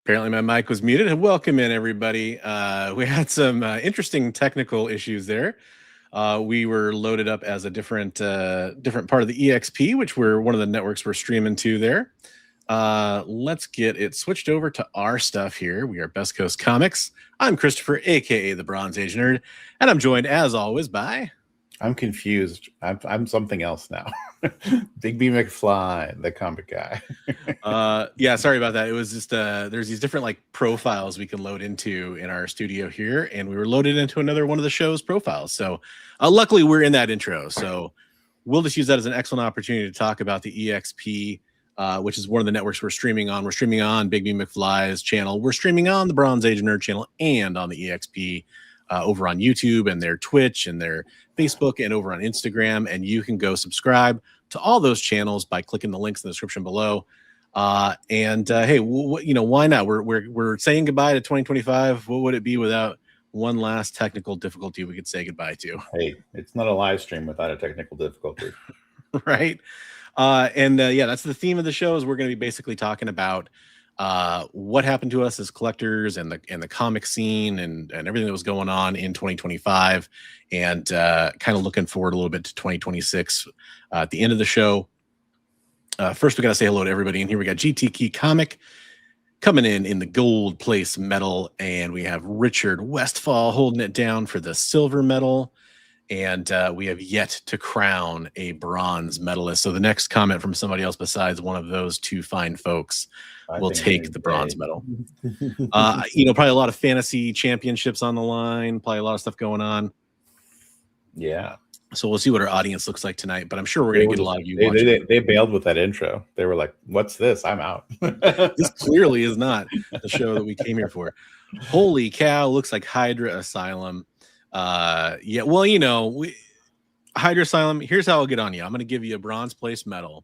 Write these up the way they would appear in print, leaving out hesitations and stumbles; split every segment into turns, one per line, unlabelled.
Apparently my mic was muted. Welcome in, everybody. We had some interesting technical issues there. We were loaded up as a different part of the EXP, which we're one of the networks we're streaming to there. Let's get it switched over to our stuff here. We are Best Coast Comics. I'm Christopher, aka the Bronze Age Nerd, and I'm joined as always by...
I'm confused. I'm something else now. Bigby McFly, the comic guy.
Yeah, sorry about that. It was just there's these different like profiles we can load into in our studio here, and we were loaded into another one of the show's profiles. So luckily we're in that intro. So we'll just use that as an excellent opportunity to talk about the EXP, which is one of the networks we're streaming on. We're streaming on Bigby McFly's channel. We're streaming on the Bronze Age Nerd channel and on the EXP over on YouTube and their Twitch and their Facebook and over on Instagram. And you can go subscribe to all those channels by clicking the links in the description below. Hey, why not? We're saying goodbye to 2025. What would it be without one last technical difficulty we could say goodbye to?
Hey, it's not a live stream without a technical difficulty.
Right. Yeah, that's the theme of the show. Is we're going to be basically talking about what happened to us as collectors and the comic scene and everything that was going on in 2025, and kind of looking forward a little bit to 2026 at the end of the show. First, we got to say hello to everybody in here. We got GT Key Comic coming in the gold place medal, and we have Richard Westfall holding it down for the silver medal. And we have yet to crown a bronze medalist. So the next comment from somebody else besides one of those two fine folks will take the bronze medal. Probably a lot of fantasy championships on the line, probably a lot of stuff going on.
Yeah.
So we'll see what our audience looks like tonight, but I'm sure we're going to get a lot of you watching.
They bailed with that intro. They were like, what's this? I'm out.
This clearly is not the show that we came here for. Holy cow, looks like Hydra Asylum. Yeah, well, Hydra Asylum, here's how I'll get on you. I'm going to give you a bronze place medal,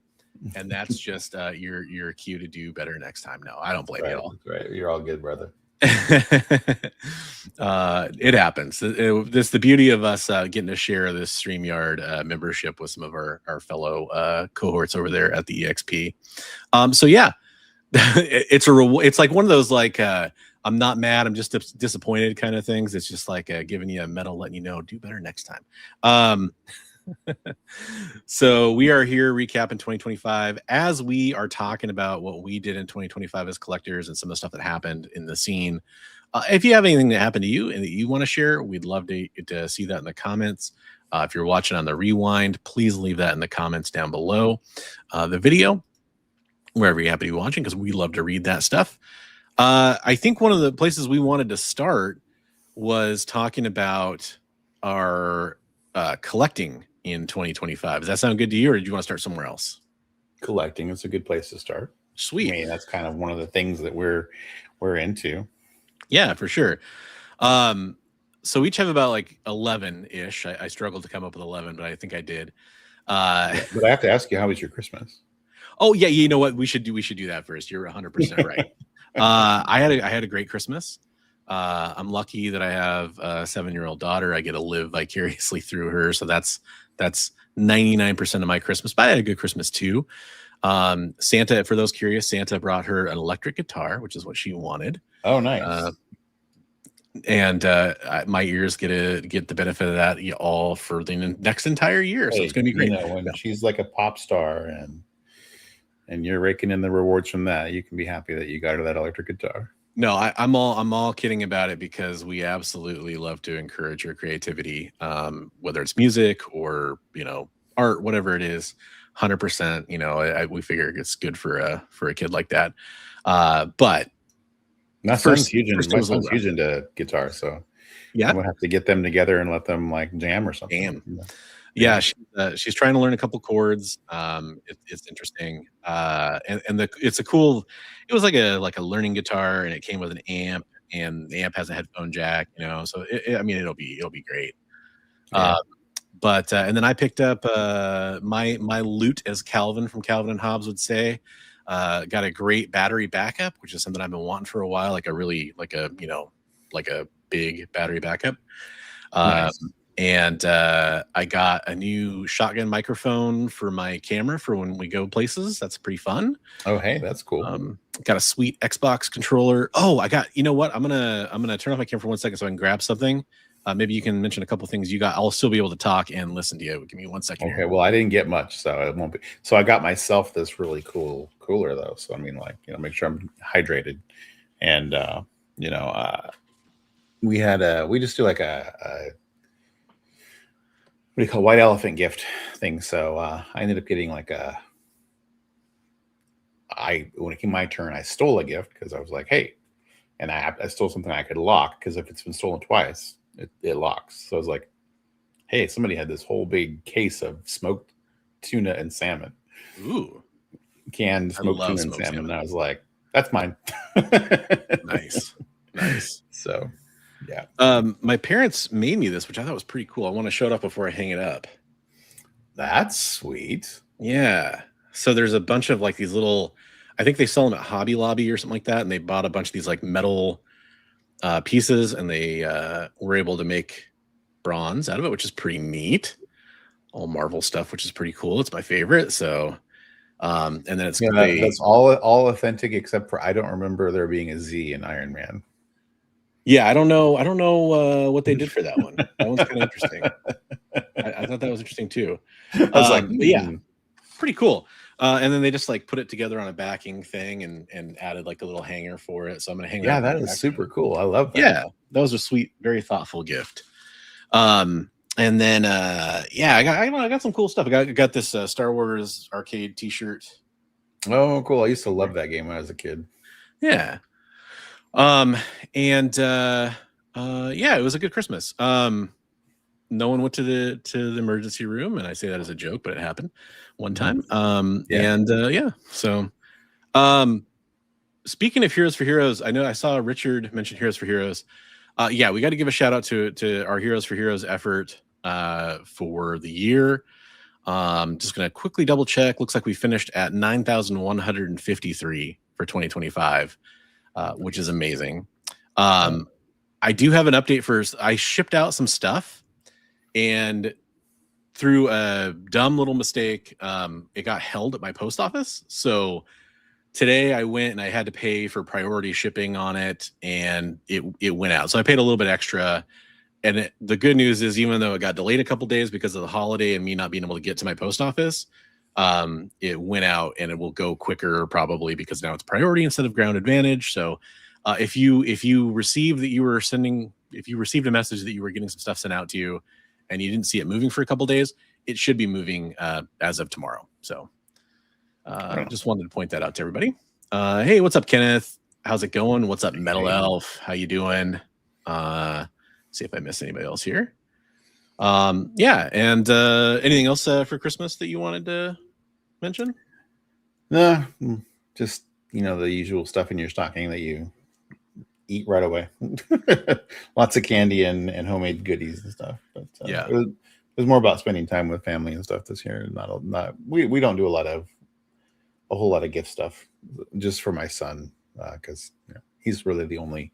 and that's just your cue to do better next time. No, I don't blame you at all.
Right. You're all good, brother.
It happens. This the beauty of us getting to share this StreamYard membership with some of our fellow cohorts over there at the EXP. So yeah, it's like one of those like I'm not mad, I'm just disappointed kind of things. It's just like giving you a medal, letting you know do better next time. So we are here recapping 2025 as we are talking about what we did in 2025 as collectors and some of the stuff that happened in the scene. If you have anything that happened to you and that you want to share, we'd love to see that in the comments. If you're watching on the rewind, please leave that in the comments down below the video, wherever you happen to be watching, because we love to read that stuff. I think one of the places we wanted to start was talking about our collecting in 2025. Does that sound good to you, or did you want to start somewhere else?
Collecting is a good place to start.
Sweet.
I mean, that's kind of one of the things that we're into.
Yeah, for sure. So we each have about like 11-ish. I struggled to come up with 11, but I think I did.
But I have to ask you, how was your Christmas?
Oh yeah, you know what? We should do that first. You're 100% right. I had a great Christmas. I'm lucky that I have a 7-year-old daughter. I get to live vicariously through her. So that's 99% of my Christmas, but I had a good Christmas too. Santa, for those curious, Santa brought her an electric guitar, which is what she wanted.
Oh, nice.
And my ears get the benefit of that all for the next entire year. So it's going to be great.
When she's like a pop star and you're raking in the rewards from that, you can be happy that you got her that electric guitar.
No, I'm all kidding about it, because we absolutely love to encourage her creativity, whether it's music or art, whatever it is. 100%. We figure it's good for a kid like that. But
my son's huge into guitar, so yeah, we'll have to get them together and let them like jam or something.
Yeah, she's trying to learn a couple chords. It's interesting, it was like a learning guitar, and it came with an amp, and the amp has a headphone jack. So it'll be great. Yeah. And then I picked up my loot, as Calvin from Calvin and Hobbes would say. Got a great battery backup, which is something I've been wanting for a while, like a big battery backup.
Nice.
And I got a new shotgun microphone for my camera for when we go places. That's pretty fun.
Oh, hey, that's cool.
Got a sweet Xbox controller. Oh, you know what? I'm gonna turn off my camera for 1 second so I can grab something. Maybe you can mention a couple things you got. I'll still be able to talk and listen to you. Give me 1 second.
Okay. Here. Well, I didn't get much, so it won't be. So I got myself this really cool cooler though. So I mean, like, make sure I'm hydrated, and we just do like a what do you call white elephant gift thing. So I ended up getting like when it came my turn, I stole a gift because I was like, hey, and I stole something I could lock because if it's been stolen twice, it locks. So I was like, hey, somebody had this whole big case of smoked tuna and salmon.
Ooh.
Canned smoked tuna and salmon. And I was like, that's mine.
Nice.
So, yeah.
My parents made me this, which I thought was pretty cool. I want to show it up before I hang it up.
That's sweet.
Yeah. So there's a bunch of like these little, I think they sell them at Hobby Lobby or something like that. And they bought a bunch of these like metal pieces, and they were able to make bronze out of it, which is pretty neat. All Marvel stuff, which is pretty cool. It's my favorite. So, and then it's
that's all authentic, except for I don't remember there being a Z in Iron Man.
Yeah, I don't know what they did for that one. That one's kind of interesting. I thought that was interesting too.
I was like,
yeah, pretty cool. And then they just like put it together on a backing thing and added like a little hanger for it. So I'm gonna hang.
Yeah, that is super cool. I love that.
Yeah, that was a sweet, very thoughtful gift. And then yeah, I got some cool stuff. I got this Star Wars arcade T-shirt.
Oh, cool! I used to love that game when I was a kid.
Yeah. And yeah, it was a good Christmas. No one went to the emergency room, and I say that as a joke, but it happened one time.
Yeah.
And yeah, so speaking of Heroes for Heroes, I know I saw Richard mention Heroes for Heroes. Yeah, we got to give a shout out to our Heroes for Heroes effort for the year. Just gonna quickly double check. Looks like we finished at 9,153 for 2025. Which is amazing. I do have an update first. I shipped out some stuff, and through a dumb little mistake, it got held at my post office. So today I went and I had to pay for priority shipping on it, and it went out. So I paid a little bit extra. And the good news is, even though it got delayed a couple days because of the holiday and me not being able to get to my post office, it went out, and it will go quicker probably because now it's priority instead of ground advantage. So if you received a message that you were getting some stuff sent out to you and you didn't see it moving for a couple days, it should be moving as of tomorrow. So just wanted to point that out to everybody. Hey, what's up, Kenneth? How's it going? What's up, Metal Elf? How you doing? See if I miss anybody else here. Yeah, and anything else for Christmas that you wanted to mention?
No, just the usual stuff in your stocking that you eat right away. Lots of candy and homemade goodies and stuff. But
yeah,
it was more about spending time with family and stuff this year. We don't do a whole lot of gift stuff, just for my son, because he's really the only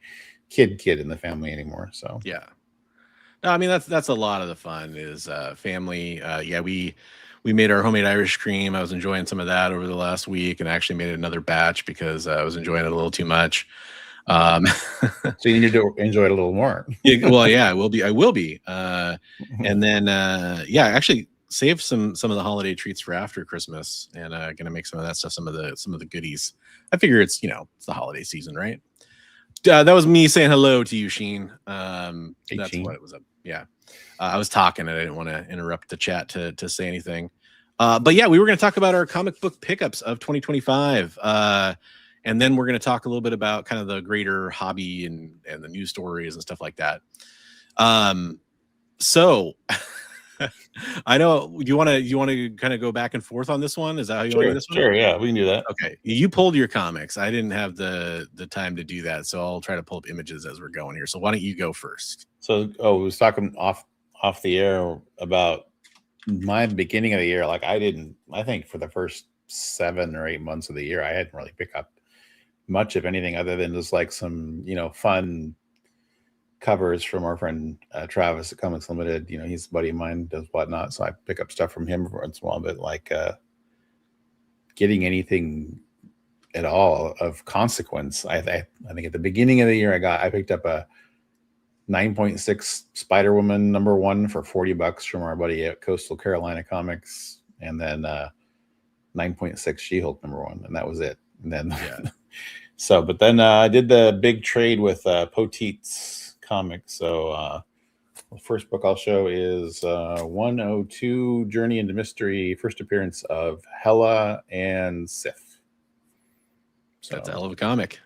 kid in the family anymore. So
yeah. No, I mean that's a lot of the fun is family. Yeah, we made our homemade Irish cream. I was enjoying some of that over the last week, and I actually made another batch because I was enjoying it a little too much.
So you need to enjoy it a little more.
Yeah, well, yeah, I will be. And then yeah, I actually saved some of the holiday treats for after Christmas, and gonna make some of that stuff, some of the goodies. I figure it's it's the holiday season, right? That was me saying hello to you, Sheen. That's
Sheen.
what it was. Yeah, I was talking and I didn't want to interrupt the chat to say anything. But yeah, we were going to talk about our comic book pickups of 2025. And then we're going to talk a little bit about kind of the greater hobby and the news stories and stuff like that. So I know you want to kind of go back and forth on this one. Is that how you want to do this one?
Sure. Yeah, we can do that.
Okay. You pulled your comics. I didn't have the time to do that. So I'll try to pull up images as we're going here. So why don't you go first?
So, we was talking off the air about my beginning of the year. Like I think for the first 7 or 8 months of the year, I hadn't really picked up much of anything other than just like some, fun covers from our friend Travis at Comics Limited. You know, he's a buddy of mine, does whatnot, so I pick up stuff from him once in a while. But like getting anything at all of consequence, I think at the beginning of the year I picked up a 9.6 Spider-Woman #1 for $40 from our buddy at Coastal Carolina Comics, and then 9.6 She-Hulk #1, and that was it. And then but then I did the big trade with Poteet's Comics. So the first book I'll show is 102 Journey into Mystery, first appearance of Hela and Sif.
So that's a hell of a comic.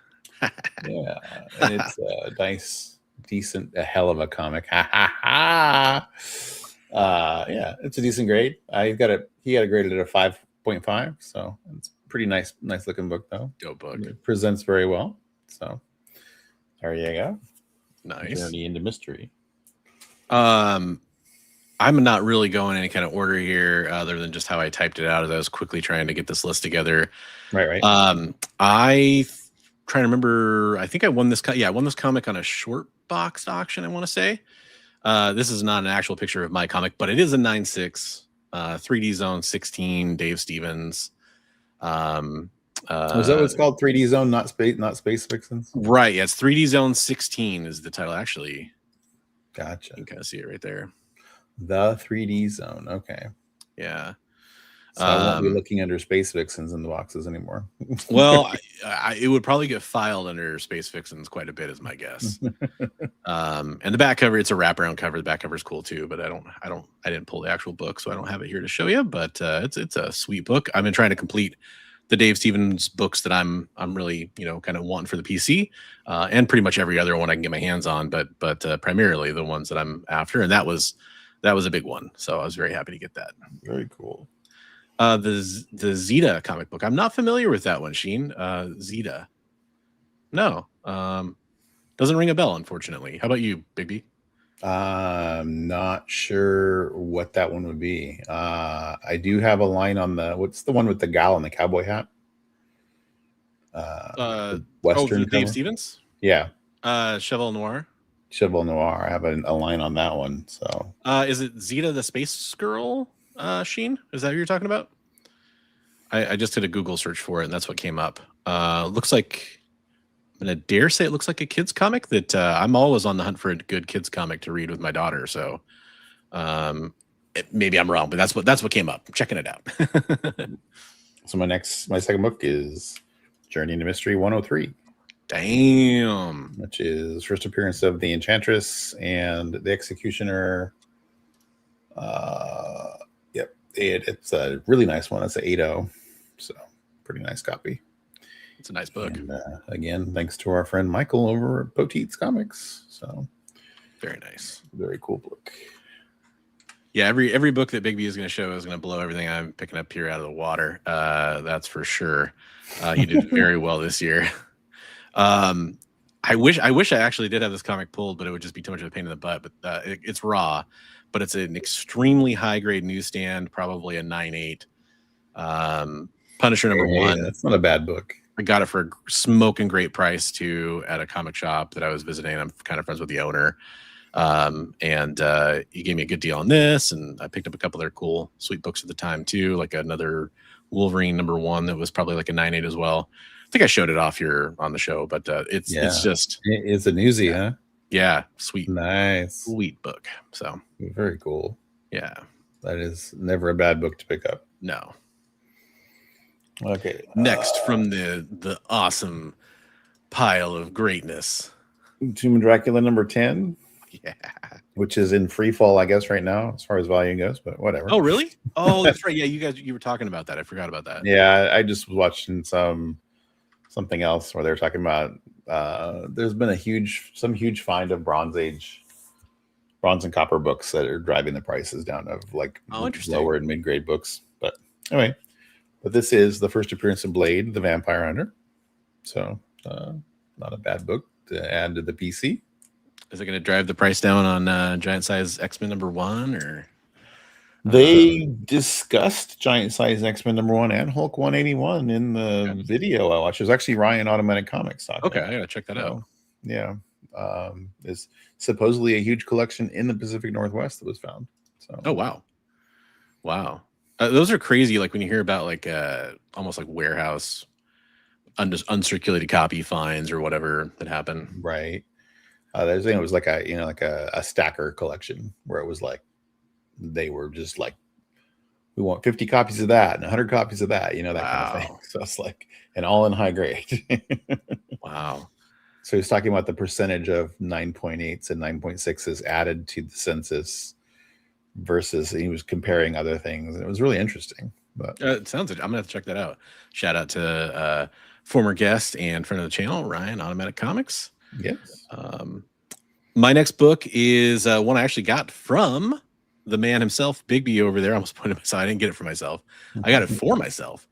Yeah, and it's a nice, decent, a hell of a comic. Yeah, it's a decent grade. He got it graded at a 5.5, so it's pretty nice looking book though.
Dope book.
It presents very well. So there you go.
Nice.
Journey into Mystery.
I'm not really going any kind of order here, other than just how I typed it out as I was quickly trying to get this list together.
Right.
I trying to remember. I think I won this. I won this comic on a short boxed auction, I want to say. This is not an actual picture of my comic, but it is a 9.6 3D Zone 16 Dave Stevens.
Is that what it's called? 3D Zone, not Space Vixens?
Right. Yeah, it's 3D Zone 16 is the title. Actually,
gotcha.
You can kind of see it right there.
The 3D Zone. Okay.
Yeah.
So I won't be looking under Space Vixens in the boxes anymore.
Well, it would probably get filed under Space Vixens quite a bit, is my guess. And the back cover, it's a wraparound cover. The back cover is cool too, but I didn't pull the actual book, so I don't have it here to show you. But it's a sweet book. I've been trying to complete the Dave Stevens books that I'm really kind of wanting for the PC, and pretty much every other one I can get my hands on, but primarily the ones that I'm after, and that was a big one. So I was very happy to get that.
Very cool.
The Zeta comic book. I'm not familiar with that one, Sheen. Zeta. No. Doesn't ring a bell, unfortunately. How about you, Bigby?
I'm not sure what that one would be. I do have a line on what's the one with the gal in the cowboy hat?
Western Dave Stevens?
Yeah.
Cheval Noir.
Cheval Noir. I have a line on that one. So
is it Zeta the Space Girl? Sheen, is that who you're talking about? I just did a Google search for it, and that's what came up. Looks like, I'm gonna dare say it looks like a kids comic that I'm always on the hunt for a good kids comic to read with my daughter. So maybe I'm wrong, but that's what came up. I'm checking it out.
So my second book is Journey into Mystery 103.
Damn.
Which is first appearance of the Enchantress and the Executioner. Yep, it's a really nice one. It's an 8.0, so pretty nice copy.
It's a nice book.
And, again, thanks to our friend Michael over at Poteet's Comics. So
very nice,
very cool book.
Yeah, every book that Bigby is going to show is going to blow everything I'm picking up here out of the water. That's for sure. You did very well this year. I wish I actually did have this comic pulled, but it would just be too much of a pain in the butt. But it's raw. But it's an extremely high grade newsstand, probably a 9.8. Punisher #1.
That's not a bad book.
I got it for a smoking great price too at a comic shop that I was visiting. I'm kind of friends with the owner. And he gave me a good deal on this, and I picked up a couple of their cool, sweet books at the time too, like another Wolverine #1 that was probably like a 9.8 as well. I think I showed it off here on the show, but it's just
it's a newsie, huh?
Yeah, sweet,
nice,
sweet book. So
very cool.
Yeah,
that is never a bad book to pick up.
No.
Okay.
Next from the awesome pile of greatness,
Tomb of Dracula #10.
Yeah,
which is in free fall, I guess, right now as far as volume goes. But whatever.
Oh, really? Oh, that's right. Yeah, you were talking about that. I forgot about that.
Yeah, I just was watching something else where they were talking about there's been some huge find of bronze and copper books that are driving the prices down of like lower and mid grade books. But anyway, this is the first appearance of Blade, the Vampire Hunter. So not a bad book to add to the PC.
Is it going to drive the price down on Giant Size X-Men #1 or?
They discussed Giant Size X-Men #1 and Hulk 181 in the video I watched. It was actually Ryan Automatic Comics talking.
Okay, I gotta check that out.
Yeah, Is supposedly a huge collection in the Pacific Northwest that was found. So,
oh wow, those are crazy. Like when you hear about like almost like warehouse uncirculated copy finds or whatever that happen.
right. There's it was like a stacker collection where it was like they were just like, we want 50 copies of that and 100 copies of that, that kind of thing. So it's like, and all in high grade.
Wow.
So he's talking about the percentage of 9.8s and 9.6s added to the census versus he was comparing other things. And it was really interesting. But
It sounds like I'm gonna have to check that out. Shout out to former guest and friend of the channel, Ryan, Automatic Comics.
yes.
My next book is one I actually got from the man himself, Bigby over there. I almost put it aside. I didn't get it for myself. I got it for myself.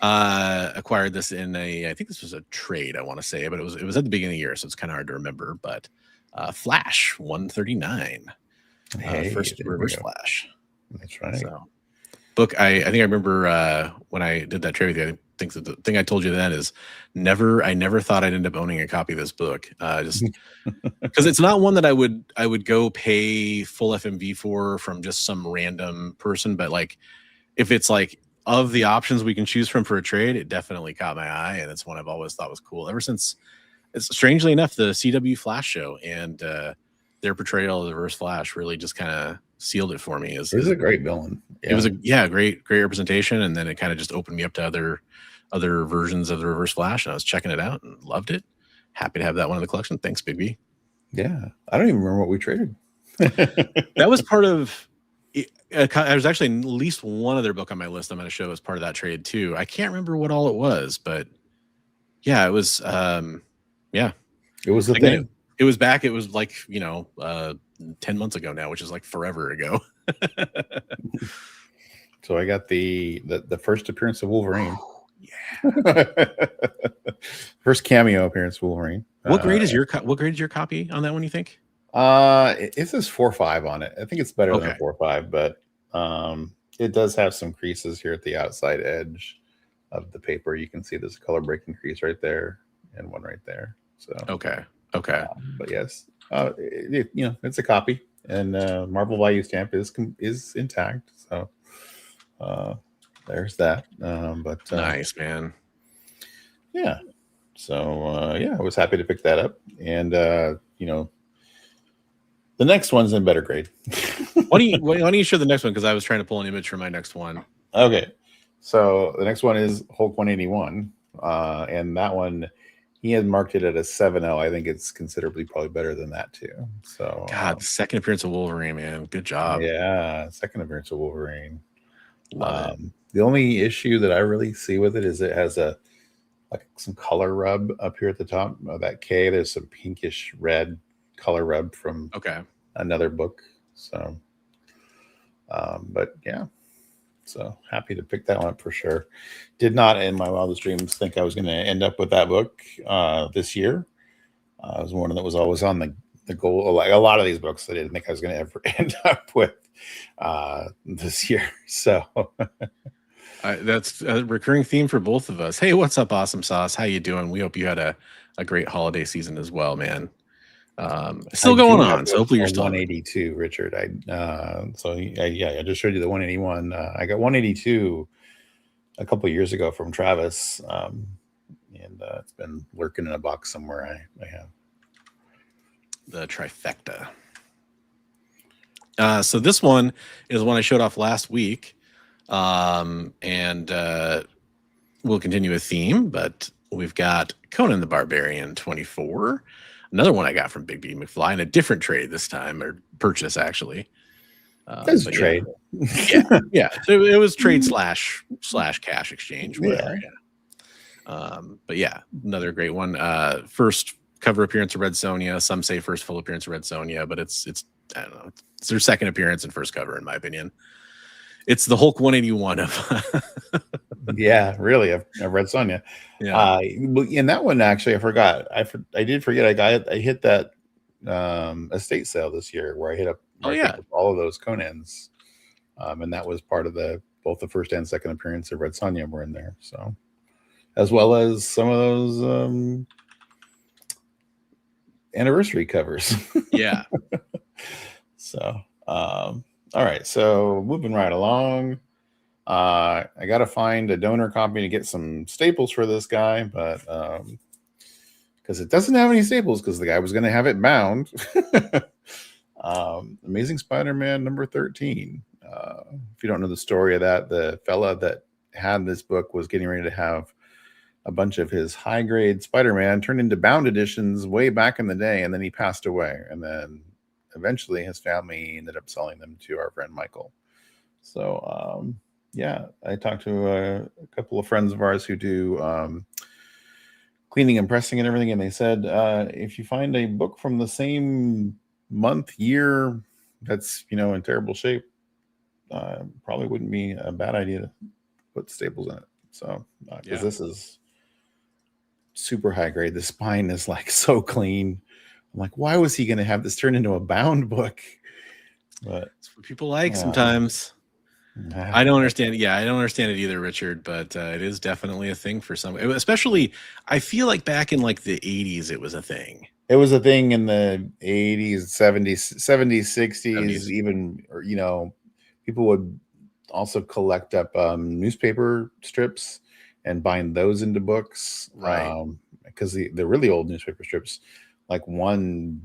Acquired this in I think this was a trade, I want to say, but it was at the beginning of the year, so it's kind of hard to remember. But Flash 139, first reverse Flash.
That's right.
So, book I think I remember when I did that trade with you. I think the thing I told you then is I never thought I'd end up owning a copy of this book, just because it's not one that I would go pay full FMV for from just some random person, but like if it's like of the options we can choose from for a trade, it definitely caught my eye, and it's one I've always thought was cool ever since. It's strangely enough the CW Flash show and their portrayal of the Reverse Flash really just kind of sealed it for me.
It was a great villain.
Yeah. It was a great representation, and then it kind of just opened me up to other versions of the Reverse Flash, and I was checking it out and loved it. Happy to have that one in the collection. Thanks, Bigby.
Yeah, I don't even remember what we traded.
That was part of. There's actually at least one other book on my list I'm going to show as part of that trade too. I can't remember what all it was, but yeah, it was. Yeah,
it was the thing.
It was back. It was like 10 months ago now, which is like forever ago.
So I got the first appearance of Wolverine.
Yeah.
First cameo appearance of Wolverine.
What grade is your copy on that one, you think?
It says 4.5 on it. I think it's better than 4.5, but it does have some creases here at the outside edge of the paper. You can see there's a color breaking crease right there and one right there. So
okay.
But yes, it's a copy, and Marvel value stamp is intact. So there's that. But
nice, man.
Yeah. So I was happy to pick that up, and the next one's in better grade.
Why don't you show the next one? Because I was trying to pull an image for my next one.
Okay. So the next one is Hulk 181. And that one, he had marked it at a 7.0. I think it's considerably probably better than that too. So
God, second appearance of Wolverine, man. Good job.
Yeah, second appearance of Wolverine.
Love it.
The only issue that I really see with it is it has some color rub up here at the top of that K. There's some pinkish red color rub from another book. So but yeah, so happy to pick that one up for sure. Did not in my wildest dreams think I was going to end up with that book this year. It was one that was always on the goal. Like a lot of these books I didn't think I was going to ever end up with this year. So
that's a recurring theme for both of us. Hey, what's up, Awesome Sauce? How you doing? We hope you had a great holiday season as well, man. Still going on, so hopefully you're still
182, Richard. I just showed you the 181. I got 182 a couple of years ago from Travis, and it's been lurking in a box somewhere. I have
the trifecta. So this one is one I showed off last week, and we'll continue a theme, but we've got Conan the Barbarian 24. Another one I got from Bigby McFly in a different trade this time, or purchase actually.
That's a trade.
Yeah. So it was trade slash cash exchange, whatever. Yeah. But yeah, another great one. First cover appearance of Red Sonja. Some say first full appearance of Red Sonja, but it's I don't know. It's their second appearance and first cover, in my opinion. It's the Hulk 181 of.
Yeah, really, I've Red Sonja.
Yeah.
In that one, actually, I forgot. I did forget. I hit that estate sale this year where I hit up. All of those Conans, and that was part of both the first and second appearance of Red Sonja were in there. So, as well as some of those anniversary covers.
Yeah.
So, all right. So moving right along. I got to find a donor copy to get some staples for this guy, but because it doesn't have any staples, because the guy was going to have it bound. Amazing Spider-Man number 13. If you don't know the story of that, the fella that had this book was getting ready to have a bunch of his high-grade Spider-Man turned into bound editions way back in the day, and then he passed away. And then eventually his family ended up selling them to our friend Michael. So, yeah, I talked to a couple of friends of ours who do cleaning and pressing and everything, and they said if you find a book from the same month, year that's in terrible shape, probably wouldn't be a bad idea to put staples in it. So, because this is super high grade, the spine is like so clean. I'm like, why was he going to have this turn into a bound book? But
it's what people like sometimes. I don't understand. Yeah, I don't understand it either, Richard. But it is definitely a thing for some. Especially, I feel like back in like the 80s, it was a thing.
It was a thing in the 80s, 70s, 60s, even, people would also collect up newspaper strips and bind those into books.
Right.
Because the really old newspaper strips, like one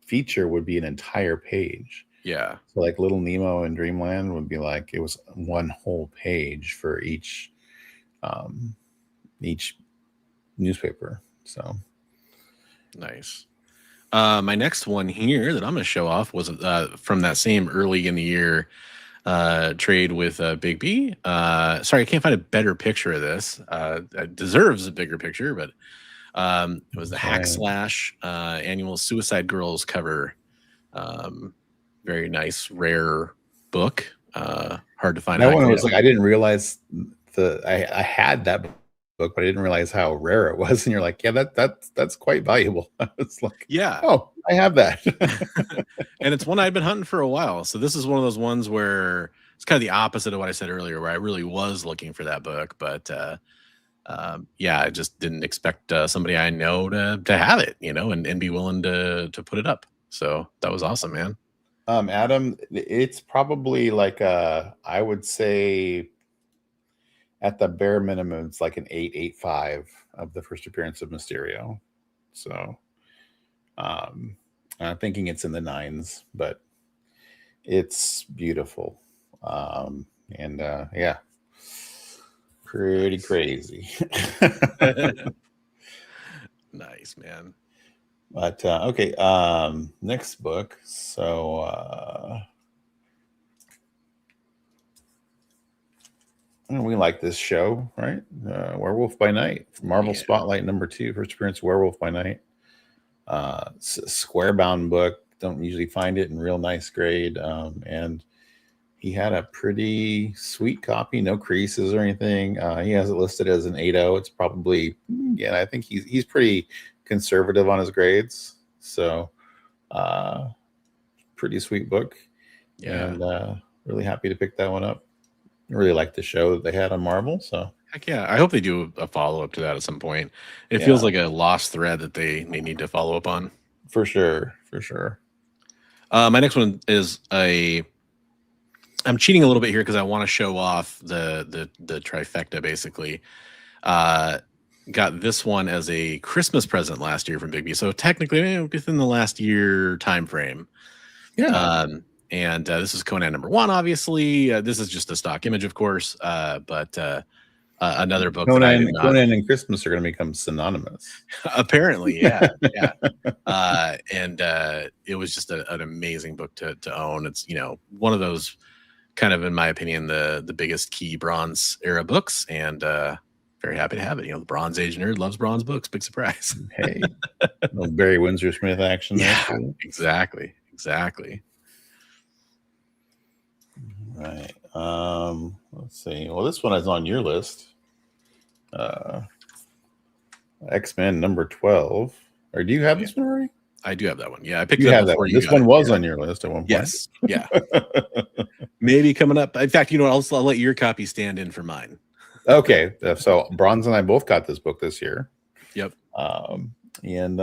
feature would be an entire page.
Yeah.
So like Little Nemo and Dreamland would be like, it was one whole page for each newspaper. So
nice. My next one here that I'm going to show off was from that same early in the year trade with Bigby. Sorry, I can't find a better picture of this. It deserves a bigger picture, but it was the Hack Slash annual Suicide Girls cover. Very nice, rare book. Hard to find.
That one was like, I didn't realize I had that book, but I didn't realize how rare it was. And you're like, yeah, that's quite valuable. It's like,
yeah,
oh, I have that.
And it's one I'd been hunting for a while. So this is one of those ones where it's kind of the opposite of what I said earlier, where I really was looking for that book, but yeah, I just didn't expect somebody I know to have it, and be willing to put it up. So that was awesome, man.
Adam, it's probably like I would say at the bare minimum, it's like an 8.85 of the first appearance of Mysterio. So I'm thinking it's in the 9s, but it's beautiful. And yeah, pretty crazy.
Nice, man.
But okay, next book. So we like this show, right? Werewolf by Night, Marvel Spotlight #2, first appearance, Werewolf by Night. Square bound book. Don't usually find it in real nice grade. And he had a pretty sweet copy, no creases or anything. He has it listed as an 8.0. It's probably, I think he's pretty conservative on his grades. So pretty sweet book.
Yeah.
And really happy to pick that one up. I really like the show that they had on Marvel. So
heck yeah, I hope they do a follow-up to that at some point. It feels like a lost thread that they need to follow up on.
For sure.
My next one is I'm cheating a little bit here because I want to show off the trifecta, basically. Got this one as a Christmas present last year from Bigby, so technically within the last year time frame.
Yeah.
And this is Conan #1, obviously. This is just a stock image, of course, but another book.
Conan and Christmas are going to become synonymous.
Apparently, yeah. And it was just an amazing book to own. It's one of those kind of, in my opinion, the biggest key Bronze era books, and very happy to have it. The Bronze Age nerd loves Bronze books. Big surprise.
Hey, Barry Windsor Smith action.
Yeah, exactly.
Right. Let's see. Well, this one is on your list. X-Men #12. Or do you have this one already?
I do have that one. Yeah, I picked it up before you.
This one was on your list at one point.
Yes. Yeah. Maybe coming up. In fact, I'll let your copy stand in for mine.
Okay. So Bronze and I both got this book this year.
Yep.
And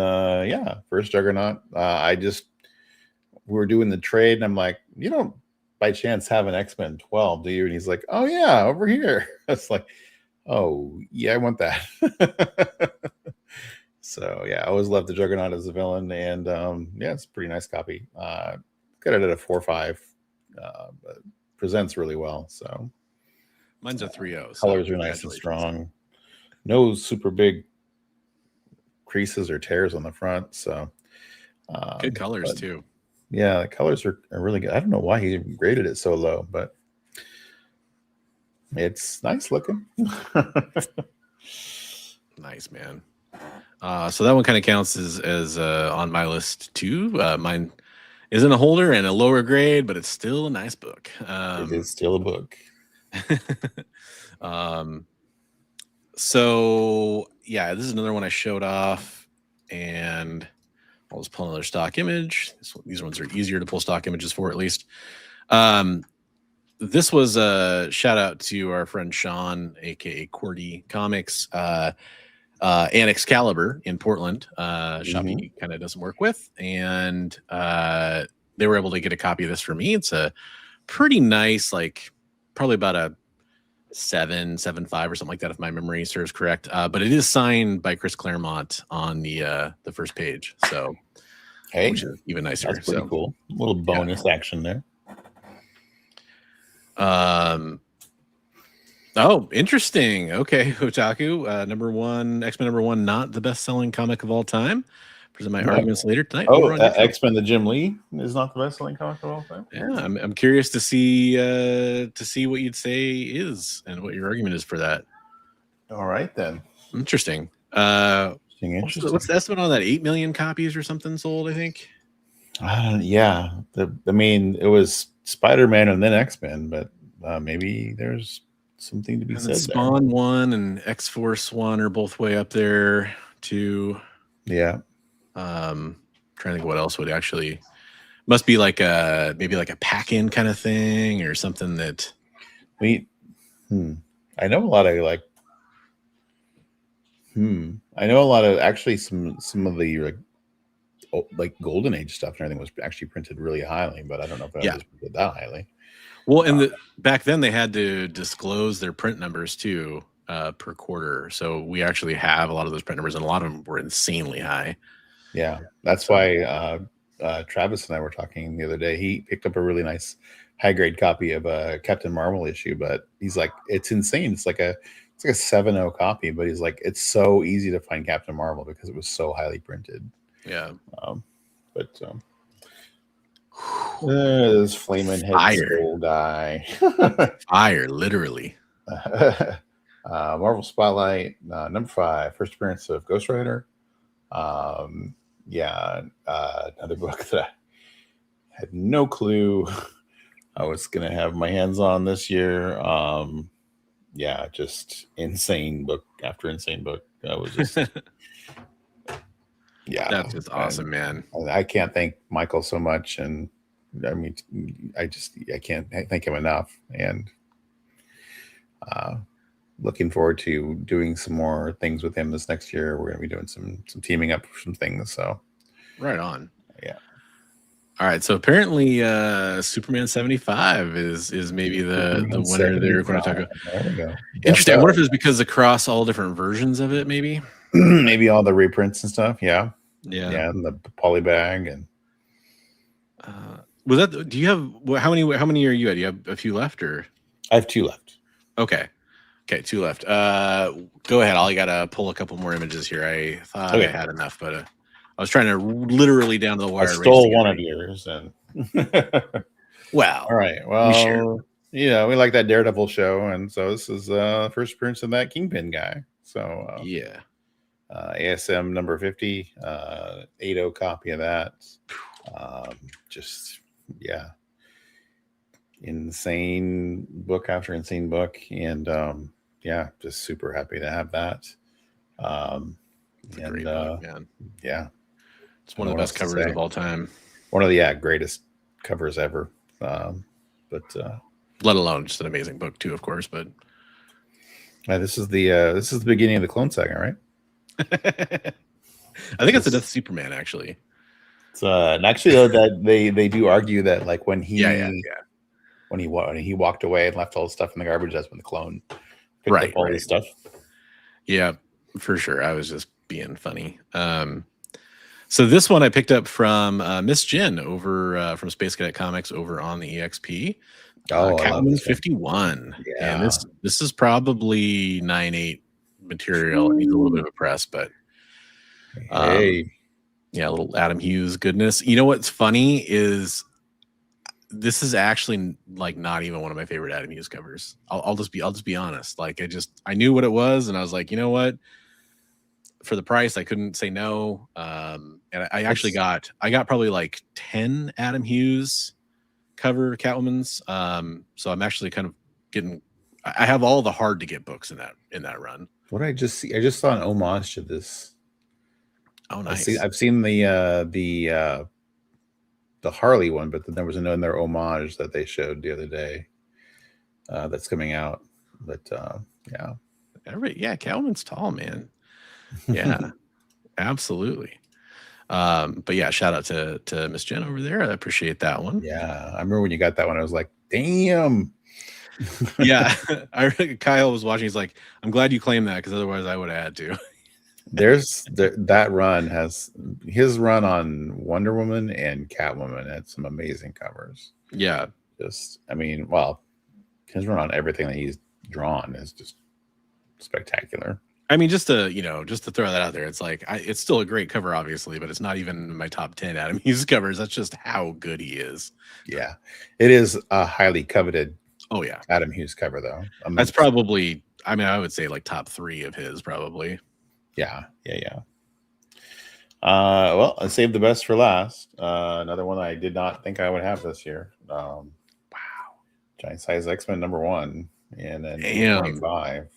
first Juggernaut. We were doing the trade, and I'm like, you don't by chance have an X-Men 12, do you? And he's like, oh yeah, over here. I was like, oh yeah, I want that. So yeah, I always loved the Juggernaut as a villain, and it's a pretty nice copy. Got it at a 4.5. But presents really well. So
mine's a 3.0.
Colors are nice and strong. No super big creases or tears on the front. So
good colors too.
Yeah, the colors are really good. I don't know why he graded it so low, but it's nice looking.
Nice, man. So that one kind of counts as on my list too. Mine isn't a holder and a lower grade, but it's still a nice book.
It is still a book.
So yeah, this is another one I showed off, and I'll just pull another stock image. These ones are easier to pull stock images for, at least. This was a shout out to our friend Sean, aka Cordy Comics, and Excalibur in Portland. Shop he kind of doesn't work with, and they were able to get a copy of this for me. It's a pretty nice, like probably about a 7.75 or something like that, if my memory serves correct. But it is signed by Chris Claremont on the first page, so
hey,
which is even nicer.
That's pretty cool. A little bonus action there.
Oh, interesting. Okay, Otaku, number one, X-Men number one, not the best-selling comic of all time. Present my arguments later tonight.
Oh, X-Men the Jim Lee is not the best-selling comic of all time.
Yeah, I'm curious to see what you'd say is and what your argument is for that.
All right then.
Interesting.
Interesting.
What's the estimate on that? 8 million copies or something sold, I think.
Yeah. It was Spider-Man and then X-Men, but maybe there's something to be said.
Spawn 1 and X-Force 1 are both way up there too.
Yeah.
Trying to think what else would actually must be like maybe like a pack-in kind of thing or something that
I know a lot of I know a lot of actually some of the like Golden Age stuff and everything was actually printed really highly, but I don't know if it was printed that highly.
Well, and back then they had to disclose their print numbers too per quarter. So we actually have a lot of those print numbers, and a lot of them were insanely high.
Yeah, that's why Travis and I were talking the other day. He picked up a really nice high-grade copy of a Captain Marvel issue, but he's like, it's insane. It's like a 7.0 copy, but he's like, it's so easy to find Captain Marvel because it was so highly printed.
Yeah.
This flaming head soul guy.
Fire, literally.
Marvel Spotlight, number 5, first appearance of Ghost Rider. Another book that I had no clue I was gonna have my hands on this year. Just insane book after insane book. That was just
that's just awesome, man.
I can't thank Michael so much, and I mean, I can't thank him enough. And looking forward to doing some more things with him this next year. We're going to be doing some teaming up for some things. So
right on.
Yeah.
All right. So apparently Superman 75 is maybe the winner they're going to talk about.
There we go.
Interesting. I wonder if it's because across all different versions of it, maybe.
Maybe all the reprints and stuff. Yeah.
Yeah.
And the polybag and
was that, do you have, how many are you at? Do you have a few left or?
I have 2 left.
Okay, 2 left. Go ahead. I gotta pull a couple more images here. I thought I had enough, but I was trying to literally down to the wire.
I stole one of yours, and
well,
all right. Well, we like that Daredevil show, and so this is first appearance of that Kingpin guy. So ASM number 50, 8.0 copy of that. Insane book after insane book, and just super happy to have that.
It's a great book, man.
Yeah,
it's one of the best covers of all time.
One of the greatest covers ever. But
let alone just an amazing book too, of course. But
this is the beginning of the Clone Saga, right?
I think it's a Death Superman, actually.
And actually, though, that they do argue that like when he when he walked away and left all the stuff in the garbage, that's when the clone picked up all this stuff.
Yeah, for sure. I was just being funny. So this one I picked up from Miss Jen over from Space Cadet Comics over on the EXP. Catwoman 51.
Yeah.
And this is probably 9/8 material. It needs a little bit of a press, but yeah, a little Adam Hughes goodness. You know what's funny is this is actually like not even one of my favorite Adam Hughes covers. I'll just be honest. Like I knew what it was, and I was like, you know what? For the price, I couldn't say no. And I actually got probably like 10 Adam Hughes cover Catwoman's. So I'm actually kind of getting. I have all the hard to get books in that run.
What did I just see? I just saw an homage to this.
Oh, nice.
I've seen the Harley one, but then there was another homage that they showed the other day that's coming out. But yeah,
Catwoman's tall, man. Yeah, absolutely. But yeah, shout out to Miss Jen over there. I appreciate that one.
Yeah, I remember when you got that one. I was like, damn.
Yeah, Kyle was watching. He's like, I'm glad you claimed that because otherwise I would have had to.
That run has his run on Wonder Woman and Catwoman had some amazing covers.
Yeah,
his run on everything that he's drawn is just spectacular.
I mean, just to throw that out there, it's like it's still a great cover, obviously, but it's not even in my top 10 Adam Hughes covers. That's just how good he is.
Yeah, it is a highly coveted.
Oh yeah,
Adam Hughes cover though.
That's probably. I mean, I would say like top 3 of his probably.
Yeah. Well, I saved the best for last. Another one I did not think I would have this year. Wow, Giant Size X-Men #1, and then 25.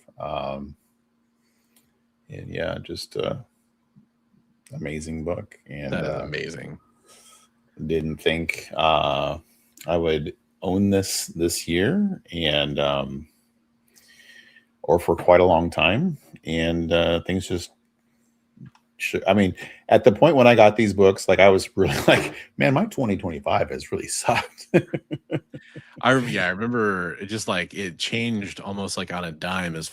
And yeah, just amazing book. And
that is amazing.
Didn't think I would own this year, and or for quite a long time. And things just, I mean, at the point when I got these books, like I was really like, man, my 2025 has really sucked.
I remember it just like it changed almost like on a dime at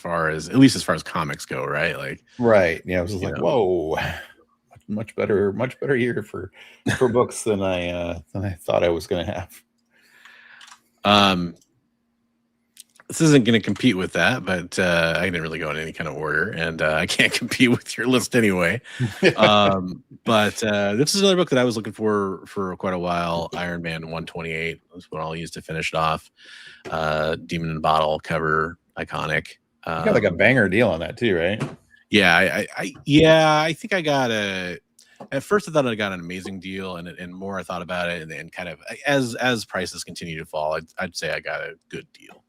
least as far as comics go, right? Like,
right. Yeah. I was just like, whoa, much better year for books than I thought I was going to have.
This isn't going to compete with that, but I didn't really go in any kind of order, and I can't compete with your list anyway. But this is another book that I was looking for quite a while. Iron Man 128 was what I'll use to finish it off. Demon in a Bottle cover, iconic.
You got like a banger deal on that too, right?
Yeah, I think I got at first I thought I got an amazing deal, and more I thought about it, and kind of as prices continue to fall, I'd say I got a good deal.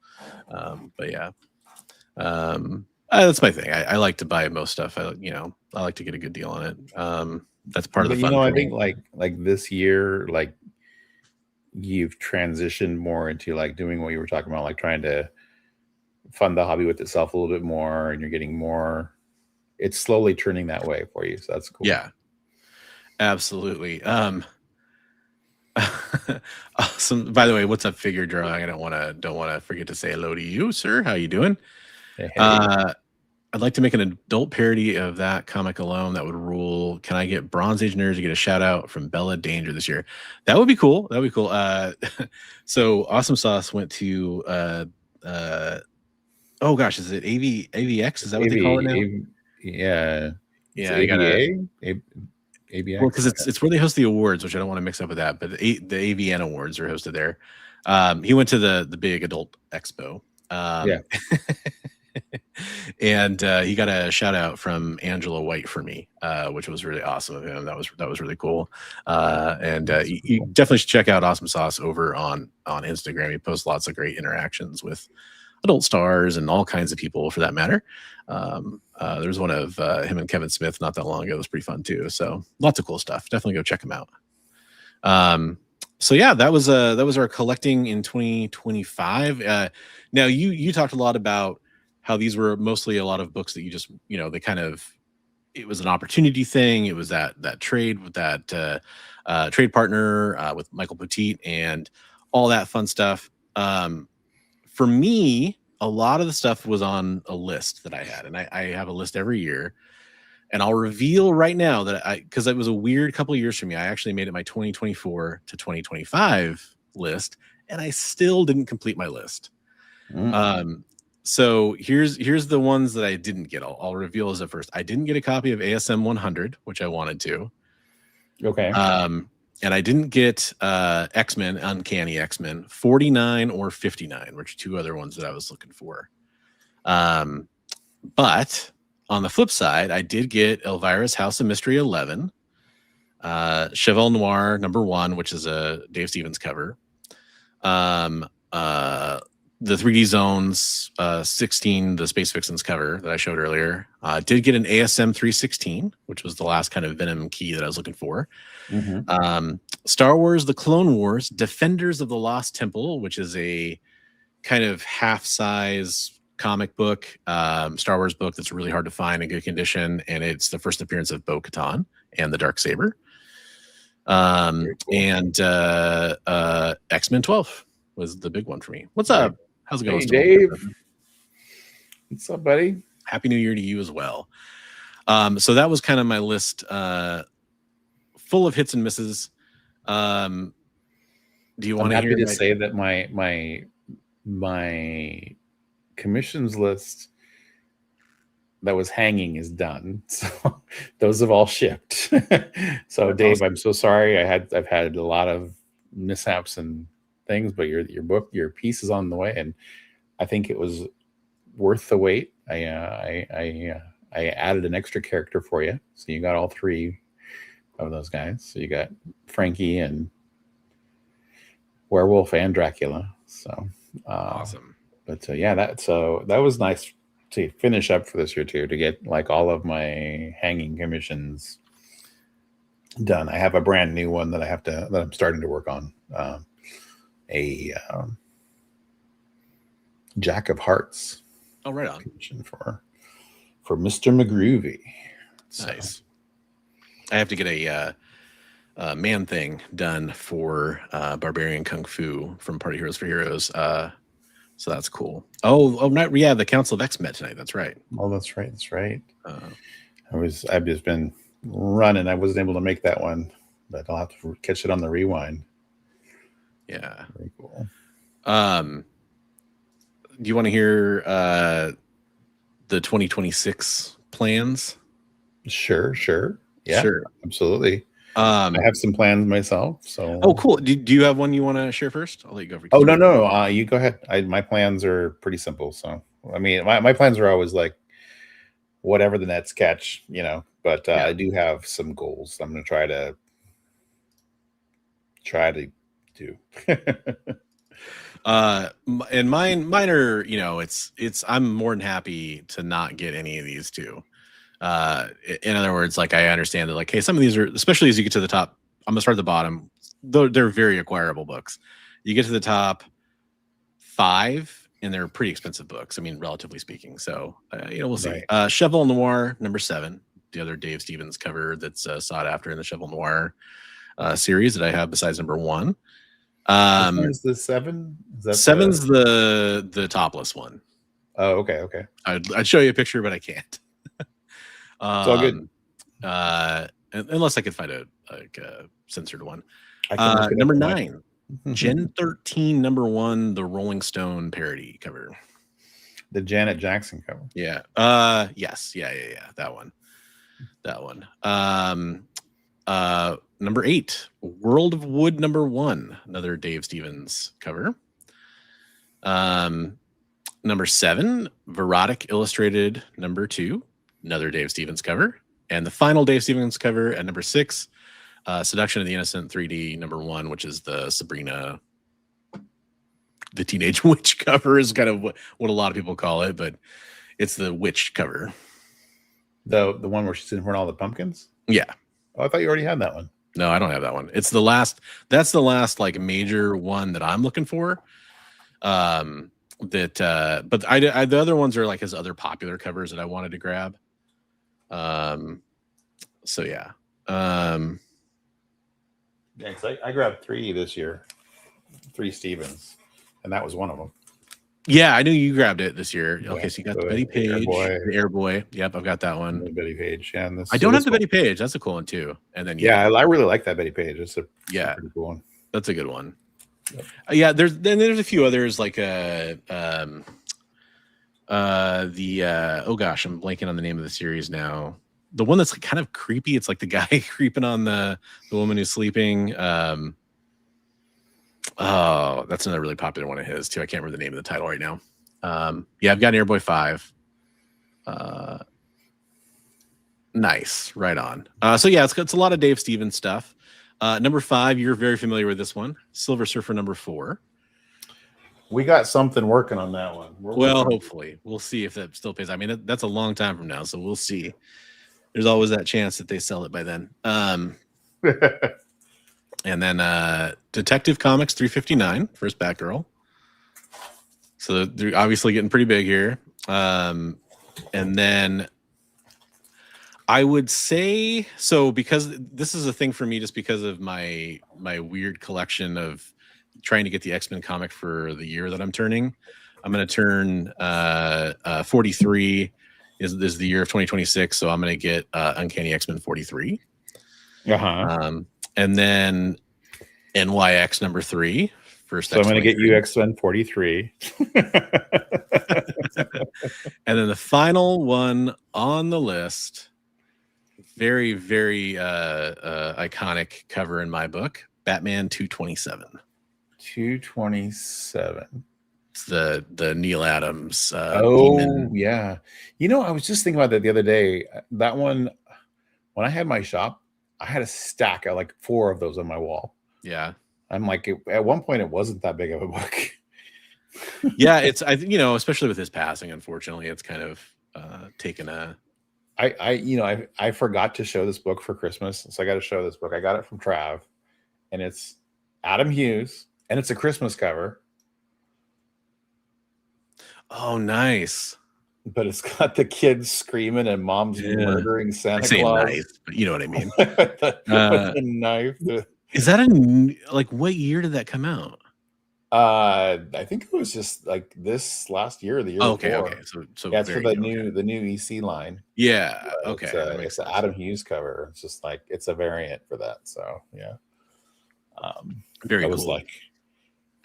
But yeah, that's my thing. I like to buy most stuff. I like to get a good deal on it. That's part of the fun.
I think like this year, like you've transitioned more into like doing what you were talking about, like trying to fund the hobby with itself a little bit more, and you're getting more. It's slowly turning that way for you, so that's cool.
Yeah, absolutely. Awesome. By the way, what's up, Figure Drawing? I don't want to forget to say hello to you, sir. How you doing?
Hey.
I'd like to make an adult parody of that comic alone. That would rule. Can I get Bronze Age nerds to get a shout out from Bella Danger this year? That would be cool. So Awesome Sauce went to oh gosh, is it AVX? Is that what they call it now?
Yeah.
I gotta
ABX?
Well, because it's where they host the awards, which I don't want to mix up with that, but the AVN awards are hosted there. He went to the big adult expo. And he got a shout out from Angela White for me, which was really awesome of him. That was really cool. And you definitely should check out Awesome Sauce over on Instagram. He posts lots of great interactions with adult stars and all kinds of people for that matter. There's one of him and Kevin Smith not that long ago. It was pretty fun too. So lots of cool stuff. Definitely go check him out. So yeah, that was our collecting in 2025. Now you talked a lot about how these were mostly a lot of books that you just, they kind of it was an opportunity thing. It was that trade with that trade partner with Michael Petit and all that fun stuff. For me, a lot of the stuff was on a list that I had, and I have a list every year. And I'll reveal right now that because it was a weird couple of years for me, I actually made it my 2024 to 2025 list, and I still didn't complete my list. So here's the ones that I didn't get. I'll reveal as at first. I didn't get a copy of ASM 100, which I wanted to.
Okay.
And I didn't get X-Men, Uncanny X-Men 49 or 59, which are two other ones that I was looking for. But on the flip side, I did get Elvira's House of Mystery 11, Cheval Noir #1, which is a Dave Stevens cover. The 3D Zones 16, the Space Vixens cover that I showed earlier. Did get an ASM 316, which was the last kind of Venom key that I was looking for. Star Wars The Clone Wars Defenders of the Lost Temple, which is a kind of half-size comic book, Star Wars book that's really hard to find in good condition, and it's the first appearance of Bo-Katan and the Darksaber. Cool. And X-Men 12 was the big one for me. What's up? How's it going,
hey, Dave? What's up, buddy?
Happy New Year to you as well. So that was kind of my list, full of hits and misses. Do you want to hear?
Happy to say that my commissions list that was hanging is done. So those have all shipped. So Dave, awesome. I'm so sorry. I've had a lot of mishaps and things, but your piece is on the way, and I think it was worth the wait. I added an extra character for you, so you got all three of those guys. So you got Frankie and Werewolf and Dracula. So
awesome.
But yeah, that was nice to finish up for this year too, to get like all of my hanging commissions done. I have a brand new one that I'm starting to work on. A Jack of Hearts.
Oh, right on.
Commission for Mr. McGroovy.
Nice. I have to get a Man Thing done for Barbarian Kung Fu from Party Heroes for Heroes. So that's cool. Yeah, the Council of X met tonight. That's right.
Oh, that's right. That's right. I've just been running. I wasn't able to make that one, but I'll have to catch it on the rewind.
Yeah.
Very cool.
Do you want to hear the 2026 plans?
Sure. Yeah,
sure.
Absolutely. I have some plans myself. So.
Oh, cool. Do you have one you want to share first? I'll let you go.
Oh, no. You go ahead. My plans are pretty simple. So, I mean, my plans are always like whatever the Nets catch, but yeah. I do have some goals I'm going to try to do.
And mine are, I'm more than happy to not get any of these two. In other words, like I understand that, like, hey, some of these are, especially as you get to the top, I'm gonna start at the bottom. They're very acquirable books. You get to the top 5, and they're pretty expensive books. I mean, relatively speaking. So, we'll see. Right. Cheval Noir #7, the other Dave Stevens cover that's sought after in the Cheval Noir series that I have besides #1.
Is the 7? Is that
7's the topless one.
Oh, okay.
I'd show you a picture, but I can't.
It's all good.
Unless I could find a censored one. #9, Gen 13 #1, the Rolling Stone parody cover.
The Janet Jackson cover.
Yeah. Yes. Yeah. That one. #8, World of Wood #1, another Dave Stevens cover. #7, Verotic Illustrated #2, another Dave Stevens cover. And the final Dave Stevens cover at #6, Seduction of the Innocent 3D #1, which is the Sabrina, the Teenage Witch cover, is kind of what a lot of people call it, but it's the witch cover.
The one where she's in front of all the pumpkins?
Yeah.
Oh, I thought you already had that one.
No, I don't have that one. It's the last. That's the last like major one that I'm looking for. But the other ones are like his other popular covers that I wanted to grab. So yeah.
Yeah, I grabbed 3 this year, 3 Stevens, and that was one of them.
Yeah, I knew you grabbed it this year.
Yeah,
Okay, so you got the Betty Page, the Airboy. Yep, I've got that one.
The Betty Page, yeah. And
I don't have the Betty Page. That's a cool one too. And then
yeah, I really like that Betty Page. It's a pretty cool one.
That's a good one. Yep. Yeah, there's a few others like oh gosh, I'm blanking on the name of the series now. The one that's kind of creepy. It's like the guy creeping on the woman who's sleeping. Oh, that's another really popular one of his too. I can't remember the name of the title right now. Yeah, I've got an Airboy 5. Nice, right on. So yeah, it's a lot of Dave Stevens stuff. Number 5, you're very familiar with this one, Silver Surfer number 4.
We got something working on that one.
Well, hopefully, we'll see if that still pays. I mean, that's a long time from now, so we'll see. There's always that chance that they sell it by then. And then Detective Comics 359, first Batgirl. So they're obviously getting pretty big here. And then I would say, so because this is a thing for me, just because of my weird collection of trying to get the X-Men comic for the year that I'm turning, I'm going to turn 43 is the year of 2026. So I'm going to get Uncanny X-Men 43. And then NYX number 3. First,
so I'm going to get you X-Men 43.
And then the final one on the list, very, very iconic cover in my book, Batman 227.
227.
It's the Neil Adams.
Demon. Yeah. You know, I was just thinking about that the other day. That one, when I had my shop, I had a stack of like 4 of those on my wall.
Yeah.
I'm like, at one point, it wasn't that big of a book.
Yeah, it's especially with his passing, unfortunately, it's kind of taken a.
I forgot to show this book for Christmas, so I got to show this book. I got it from Trav, and it's Adam Hughes, and it's a Christmas cover.
Oh, nice!
But it's got the kids screaming and mom's murdering Santa Claus.
Nice, but you know what I mean.
with the knife.
Is that what year did that come out?
I think it was just like this last year or the year before. Okay. So yeah, it's for the new EC line.
Yeah. Okay.
It's an Adam Hughes cover. It's just like it's a variant for that. So yeah.
Very cool.
Was like,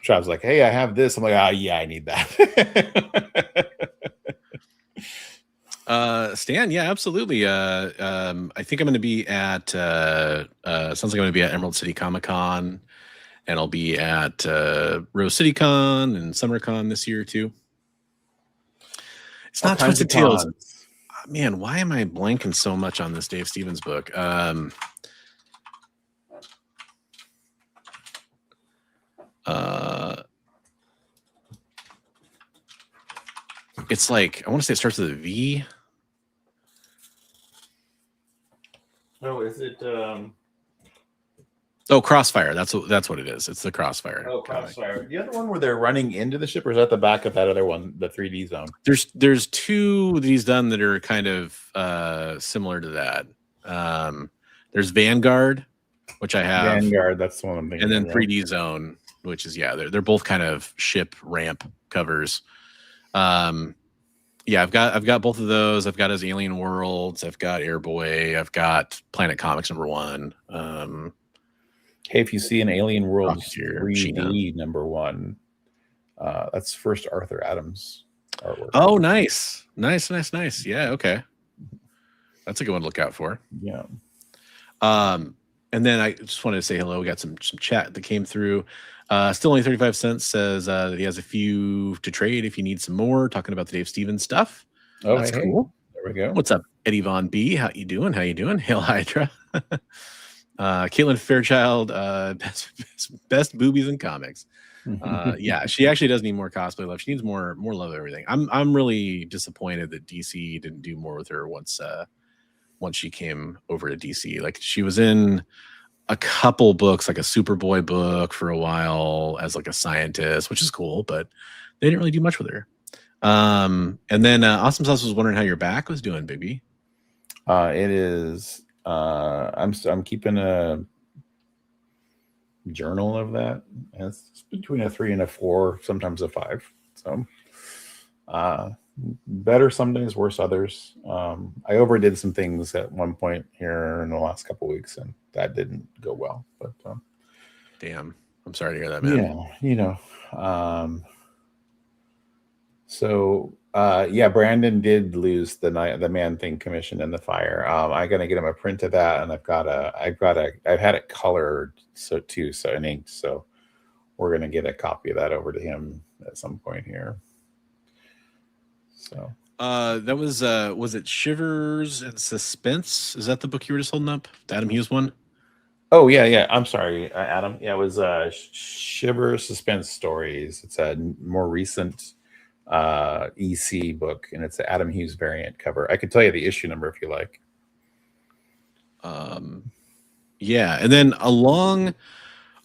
Trav's like, hey, I have this. I'm like, oh yeah, I need that.
Stan, yeah, absolutely. I think I'm going to be at sounds like I'm going to be at Emerald City Comic Con, and I'll be at Rose City Con and Summer Con this year too. It's not Twisted Tales. Man, why am I blanking so much on this Dave Stevens book? It's like, I want to say it starts with a V.
Oh, is it?
Oh, Crossfire. That's what it is. It's the Crossfire.
Oh, Crossfire. Comic. The other one where they're running into the ship, or is that the back of that other one, the 3D zone?
There's 2 of these done that are kind of similar to that. There's Vanguard, which I have.
Vanguard, that's the one I'm thinking.
And then 3D Zone, which is they're both kind of ship ramp covers. Yeah, I've got both of those. I've got his Alien Worlds. I've got Airboy. I've got Planet Comics number 1.
Hey, if you see an Alien Worlds 3D number 1, that's first Arthur Adams artwork.
Oh, nice. Yeah, okay. That's a good one to look out for.
Yeah.
And then I just wanted to say hello. We got some chat that came through. Still only 35 cents says that he has a few to trade if you need some more. Talking about the Dave Stevens stuff.
Oh, that's cool. There we go.
What's up, Eddie Von B? How you doing? Hail Hydra. Caitlin Fairchild, best boobies in comics. Yeah, she actually does need more cosplay love. She needs more love of everything. I'm really disappointed that DC didn't do more with her once she came over to DC. Like, she was in a couple books, like a Superboy book for a while as like a scientist, which is cool, but they didn't really do much with her. And then Awesome Sauce was wondering how your back was doing, Bigby.
It is. I'm keeping a journal of that. It's between a 3 and a 4, sometimes a 5. So, better some days, worse others. I overdid some things at one point here in the last couple weeks, and that didn't go well. But
damn, I'm sorry to hear that, man.
Yeah, So Brandon did lose the Man Thing commission in the fire. I gotta get him a print of that, and I've had it colored so and inked, so we're gonna get a copy of that over to him at some point here. So
that was it Shivers and Suspense? Is that the book you were just holding up? The Adam Hughes one?
Oh yeah. I'm sorry, Adam. Yeah, it was Shiver Suspense Stories. It's a more recent EC book, and it's the Adam Hughes variant cover. I could tell you the issue number if you like.
Yeah, and then along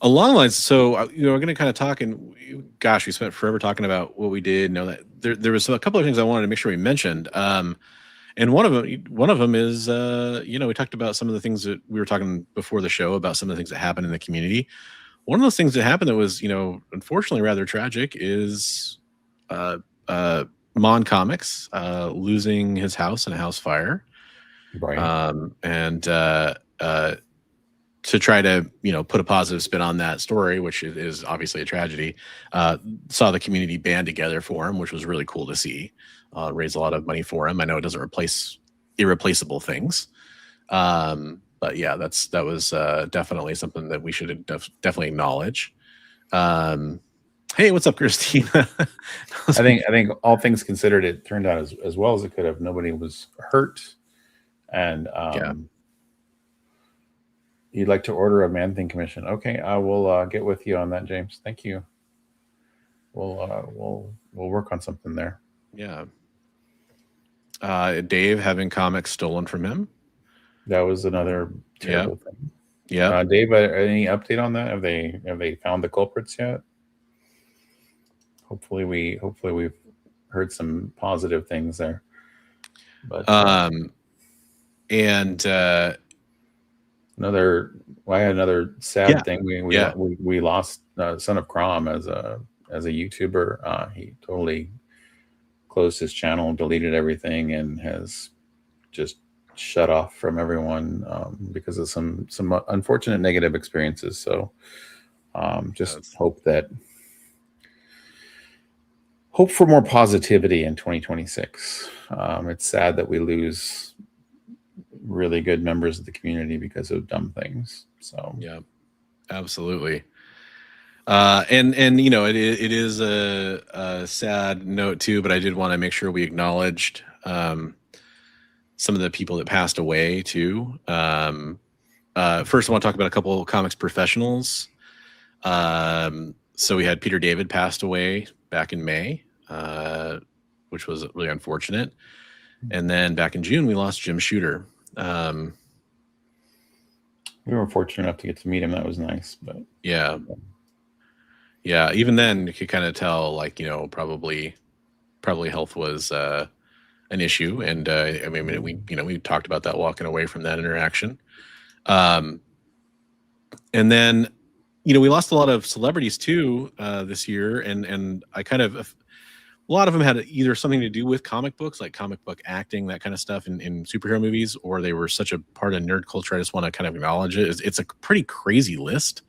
lines, so we're going to kind of talk, and gosh, we spent forever talking about what we did. Know that there was a couple of things I wanted to make sure we mentioned. And one of them is we talked about some of the things that we were talking before the show about some of the things that happened in the community. One of those things that happened that was unfortunately rather tragic is Mon Comics losing his house in a house fire,
right?
And to try to put a positive spin on that story, which is obviously a tragedy, saw the community band together for him, which was really cool to see. Raise a lot of money for him. I know it doesn't replace irreplaceable things, but yeah, that was definitely something that we should definitely acknowledge. Hey, what's up, Christina?
I think all things considered, it turned out as well as it could have. Nobody was hurt, and you'd like to order a Man Thing commission. Okay, I will get with you on that, James. Thank you. We'll work on something there.
Yeah. Dave having comics stolen from him.
That was another terrible thing.
Yeah.
Dave, any update on that? Have they found the culprits yet? Hopefully we've heard some positive things there. But and I had another sad thing. We lost Son of Crom as a YouTuber. He totally closed his channel and deleted everything, and has just shut off from everyone because of some unfortunate negative experiences. So hope for more positivity in 2026. It's sad that we lose really good members of the community because of dumb things. So
yeah, absolutely. And it is a sad note too, but I did want to make sure we acknowledged some of the people that passed away too. First, I want to talk about a couple of comics professionals. So we had Peter David passed away back in May, which was really unfortunate. And then back in June, we lost Jim Shooter.
We were fortunate enough to get to meet him. That was nice, but
yeah. Even then, you could kind of tell, probably health was an issue, and we talked about that walking away from that interaction. And then we lost a lot of celebrities too this year, and I kind of, a lot of them had either something to do with comic books, like comic book acting, that kind of stuff in superhero movies, or they were such a part of nerd culture. I just want to kind of acknowledge it. It's a pretty crazy list.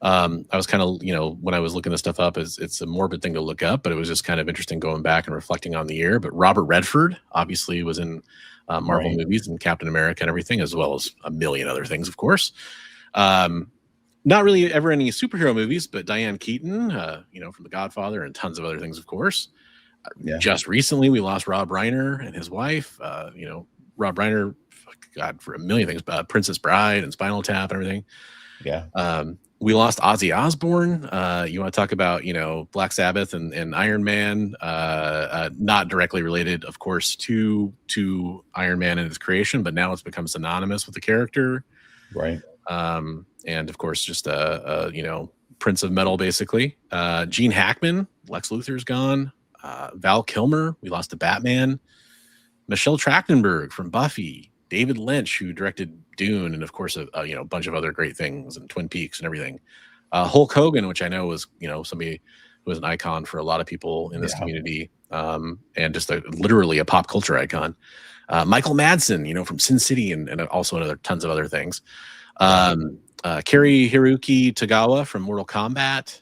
I was kind of, when I was looking this stuff up, it's a morbid thing to look up, but it was just kind of interesting going back and reflecting on the year. But Robert Redford obviously was in Marvel movies and Captain America and everything, as well as a million other things, of course. Not really ever any superhero movies, but Diane Keaton, from The Godfather and tons of other things, of course. Just recently, we lost Rob Reiner and his wife. Rob Reiner, God, for a million things, Princess Bride and Spinal Tap and everything.
Yeah.
We lost Ozzy Osbourne. You want to talk about, Black Sabbath and Iron Man, not directly related, of course, to Iron Man and his creation, but now it's become synonymous with the character.
Right.
And of course, just Prince of Metal, basically. Gene Hackman, Lex Luthor's gone. Val Kilmer, we lost to Batman. Michelle Trachtenberg from Buffy, David Lynch, who directed Dune, and of course, a bunch of other great things, and Twin Peaks and everything. Hulk Hogan, which I know was somebody who was an icon for a lot of people in this community, and just literally a pop culture icon. Michael Madsen, from Sin City, and also tons of other things. Cary Hiroyuki Tagawa from Mortal Kombat,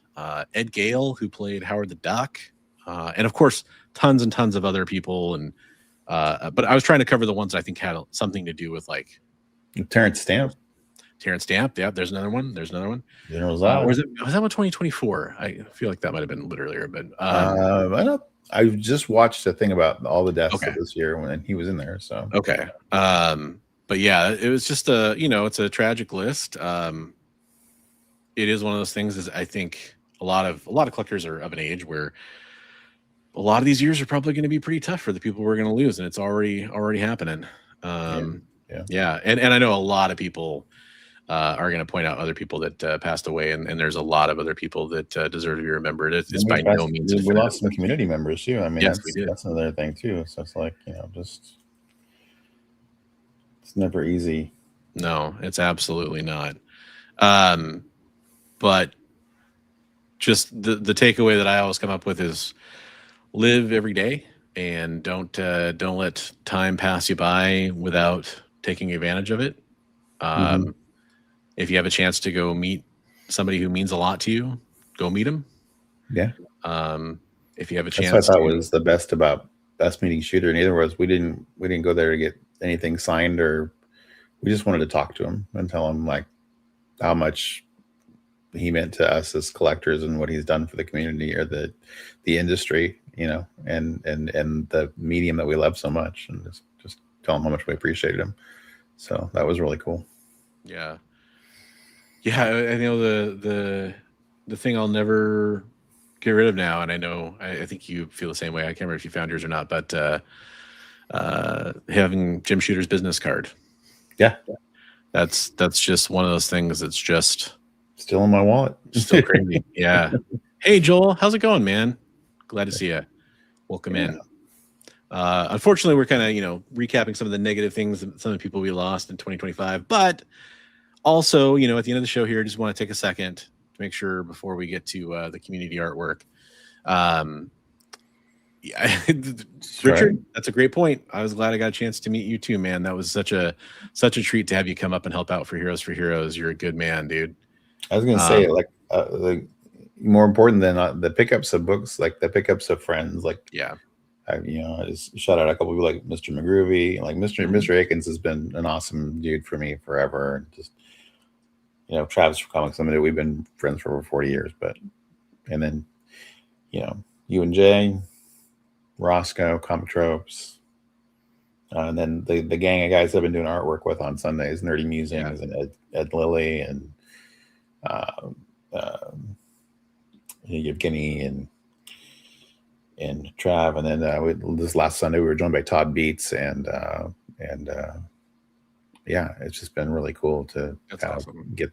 Ed Gale, who played Howard the Duck, and of course tons and tons of other people. And but I was trying to cover the ones that I think had something to do with like
Terrence Stamp.
Yeah, there's another one.
General Zod.
Was that one 2024? I feel like that might have been a little earlier, but
I just watched a thing about all the deaths of this year when he was in there. So
okay. But yeah, it was just it's a tragic list. It is one of those things, is I think a lot of collectors are of an age where a lot of these years are probably going to be pretty tough for the people we're going to lose, and it's already happening. Yeah. And I know a lot of people are going to point out other people that passed away, and there's a lot of other people that deserve to be remembered. It's by no means
we lost some community members too. I mean,
yes, we did.
That's another thing too. So it's like, just it's never easy.
No, it's absolutely not. But just the takeaway that I always come up with is live every day, and don't let time pass you by without taking advantage of it. If you have a chance to go meet somebody who means a lot to you, go meet them.
Yeah.
If you have a chance,
that's what I thought was the best about us meeting Shooter. In either words, we didn't go there to get anything signed, or we just wanted to talk to him and tell him like how much he meant to us as collectors and what he's done for the community or the industry, and the medium that we love so much, and just tell him how much we appreciated him. So that was really cool.
Yeah. I know the thing I'll never get rid of now, and I know I think you feel the same way. I can't remember if you found yours or not, but having Jim Shooter's business card.
Yeah.
That's just one of those things that's just
still in my wallet.
Still crazy. Yeah. Hey Joel, how's it going, man? Glad to see you. Welcome in. Unfortunately, we're kind of recapping some of the negative things, some of the people we lost in 2025, but also at the end of the show here, I just want to take a second to make sure before we get to the community artwork. Richard, that's a great point. I was glad I got a chance to meet you too, man. That was such a treat to have you come up and help out for Heroes for Heroes. You're a good man, dude.
I was gonna say like more important than the pickups of books, like the pickups of friends. Like I just shout out a couple people like Mr. McGroovy, like Mr. Akins has been an awesome dude for me forever. Just Travis from Comics Limited, we've been friends for over 40 years. And then you and Jay, Roscoe, Comic Tropes, and then the gang of guys I've been doing artwork with on Sundays, Nerdy Musings, and Ed Lilly, and Evgeny and Trav, and then this last Sunday we were joined by Todd Beats, and it's just been really cool to get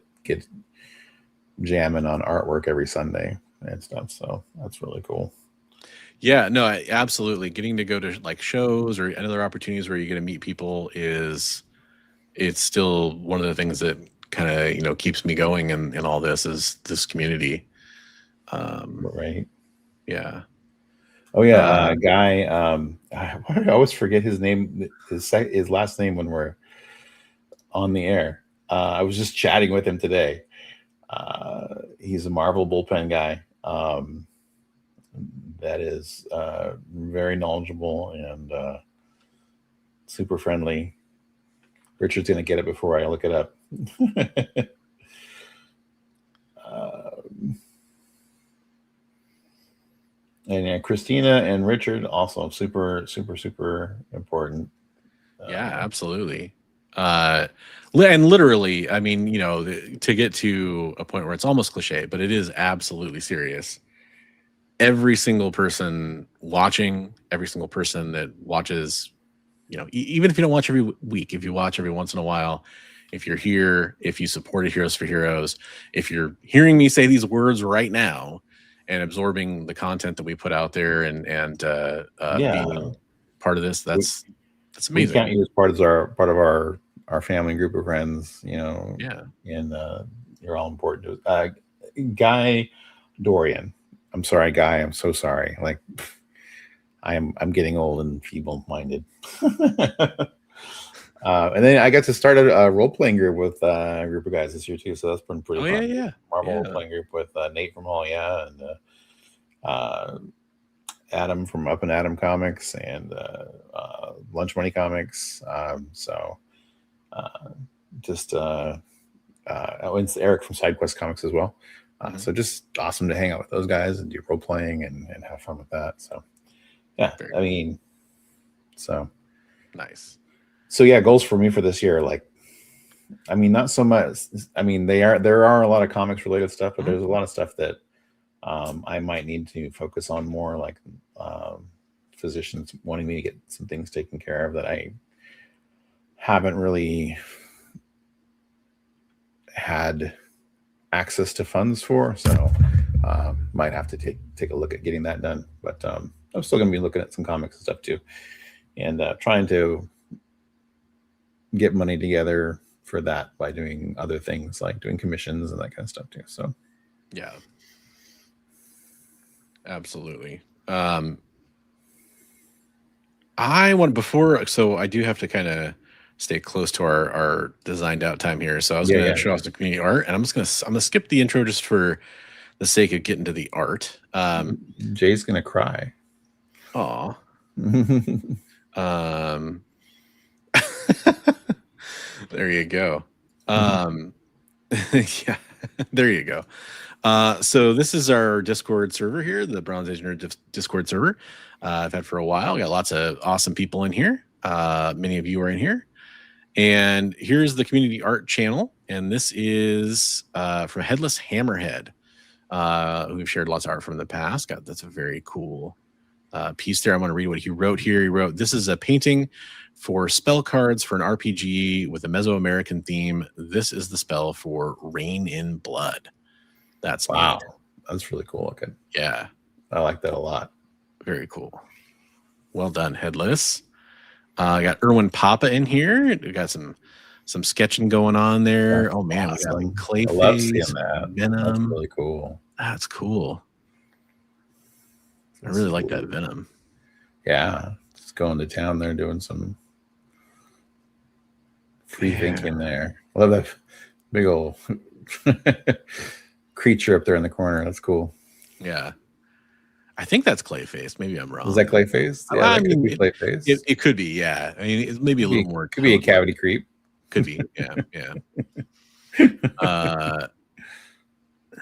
jamming on artwork every Sunday and stuff. So that's really cool.
Yeah, no, absolutely. Getting to go to like shows or other opportunities where you get to meet people it's still one of the things that kind of keeps me going and all this is this community.
Right.
Yeah.
Oh yeah, a guy. I always forget his name, his last name when we're on the air. I was just chatting with him today. He's a Marvel bullpen guy. That is very knowledgeable and super friendly. Richard's gonna get it before I look it up. And Christina and Richard also super important.
Yeah, absolutely. And literally, I mean, to get to a point where it's almost cliche, but it is absolutely serious. Every single person watching, every single person that watches, even if you don't watch every week, if you watch every once in a while, if you're here, if you supported Heroes for Heroes, if you're hearing me say these words right now and absorbing the content that we put out there and being part of this, That's
we
amazing.
count you as part of our family group of friends, you know.
Yeah.
And you're all important to us. Guy Dorian, I'm sorry, Guy. I'm so sorry. Like, I'm getting old and feeble-minded. And then I got to start a role-playing group with a group of guys this year too, so that's been pretty fun.
Yeah.
Marvel
Yeah.
role-playing group with Nate from Hall, yeah, and Adam from Up and Adam Comics and Lunch Money Comics. Just it's Eric from SideQuest Comics as well. So just awesome to hang out with those guys and do role playing and have fun with that. So yeah,
Very
I mean, so
nice.
So yeah, goals for me for this year, like, I mean, not so much. I mean, there are a lot of comics related stuff, but there's a lot of stuff that I might need to focus on more, like physicians wanting me to get some things taken care of that I haven't really had access to funds for. So might have to take a look at getting that done. But I'm still going to be looking at some comics and stuff too, and trying to get money together for that by doing other things like doing commissions and that kind of stuff too. So
yeah, absolutely. I want before, so I do have to kind of stay close to our designed out time here. So I was going to show off the community art, and I'm gonna skip the intro just for the sake of getting to the art.
Jay's gonna cry.
Aw. There you go. Yeah, there you go. So this is our Discord server here, the Bronze Age Nerd Discord server. I've had for a while. Got lots of awesome people in here. Many of you are in here. And here's the community art channel. And this is from Headless Hammerhead, who we've shared lots of art from in the past. That's a very cool piece there. I'm going to read what he wrote here. He wrote, "This is a painting for spell cards for an RPG with a Mesoamerican theme. This is the spell for Rain in Blood." That's
wow.
neat.
That's really cool looking.
Yeah.
I like that a lot.
Very cool. Well done, Headless. I got Erwin Papa in here. We got some sketching going on there.
That's
man,
awesome.
We got like Clayface.
I love seeing that.
Venom.
That's really cool.
That's cool. I really like that Venom.
Yeah, just going to town there, doing some free thinking there. I love that big old creature up there in the corner. That's cool.
Yeah. I think that's Clayface. Maybe I'm wrong.
Is that Clayface? Yeah,
I mean,
could be Clayface.
It could be, yeah. I mean, it's maybe a little more.
Could be a cavity creep.
Could be, yeah.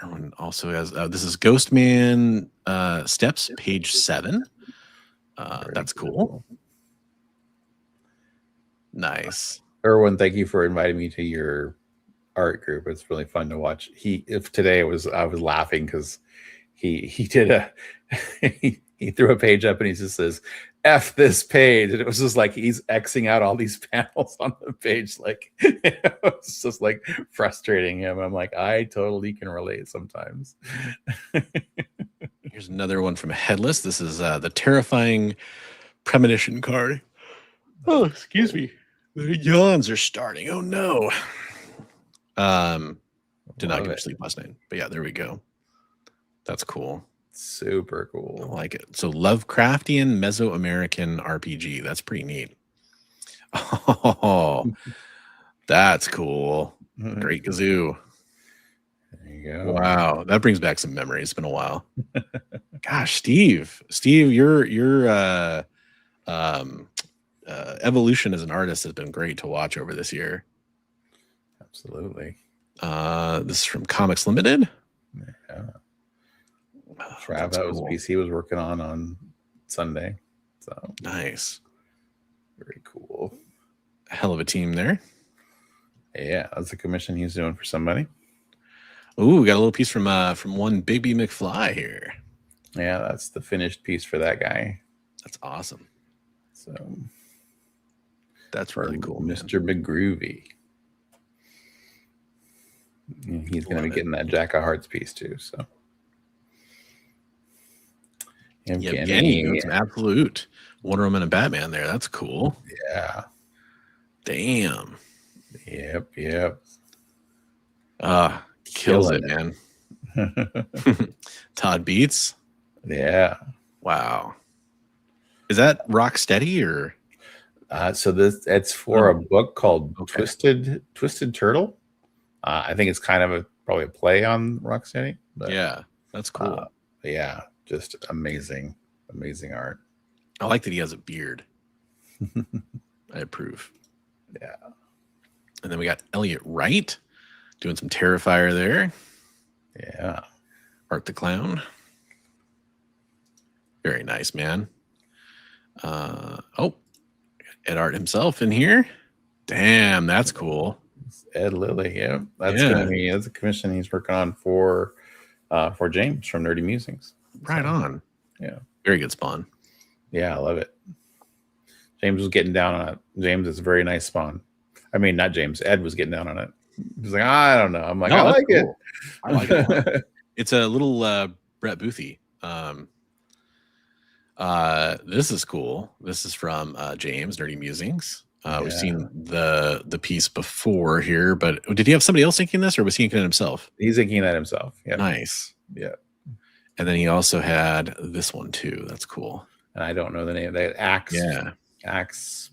Everyone also has, this is Ghostman Steps, page 7. That's cool. Nice.
Erwin, thank you for inviting me to your art group. It's really fun to watch. I was laughing because he did he threw a page up and he just says F this page, and it was just like he's Xing out all these panels on the page. Like it was just like frustrating him. I'm like, I totally can relate sometimes.
Here's another one from Headless. This is the Terrifying Premonition card. Oh, excuse me. The yawns are starting. Oh no. Did not get to sleep last night. But yeah, there we go. That's cool.
Super cool.
I like it. So Lovecraftian Mesoamerican RPG. That's pretty neat. Oh, that's cool. Great kazoo.
There you go.
Wow, that brings back some memories. It's been a while. Gosh, Steve, your evolution as an artist has been great to watch over this year.
Absolutely.
This is from Comics Limited.
Yeah. Trav, that was a piece he was working on Sunday. So
nice.
Very cool.
A hell of a team there.
Yeah, that's a commission he's doing for somebody.
Ooh, we got a little piece from one Bigby McFly here.
Yeah, that's the finished piece for that guy.
That's awesome.
So
that's really cool,
Mr. Big Groovy. He's going to be getting that Jack of Hearts piece too. So,
Yevgeny doing some absolute Wonder Woman and Batman there. That's cool.
Yeah.
Damn.
Yep.
Kills it, man. Todd Beats.
Yeah.
Wow. Is that Rocksteady or?
So it's for a book called Twisted Turtle. I think it's kind of probably a play on Rocksteady. But,
yeah, that's cool.
Yeah, just amazing art.
I like that he has a beard. I approve.
Yeah.
And then we got Elliot Wright doing some Terrifier there.
Yeah.
Art the Clown. Very nice, man. Ed Art himself in here. Damn, that's cool.
Ed Lilly, yeah. That's a commission he's working on for James from Nerdy Musings.
Right on.
Yeah.
Very good spawn.
Yeah, I love it. James was getting down on it. James is a very nice spawn. I mean, not James. Ed was getting down on it. He's like, I don't know. I'm like, I like it.
I like it. It's a little Brett Boothie. This is cool. This is from James, Nerdy Musings. We've seen the piece before here, but did he have somebody else inking this, or was he inking it himself?
He's inking that himself. Yeah.
Nice.
Yeah.
And then he also had this one too. That's cool.
And I don't know the name of that. Axe.
Yeah.
Axe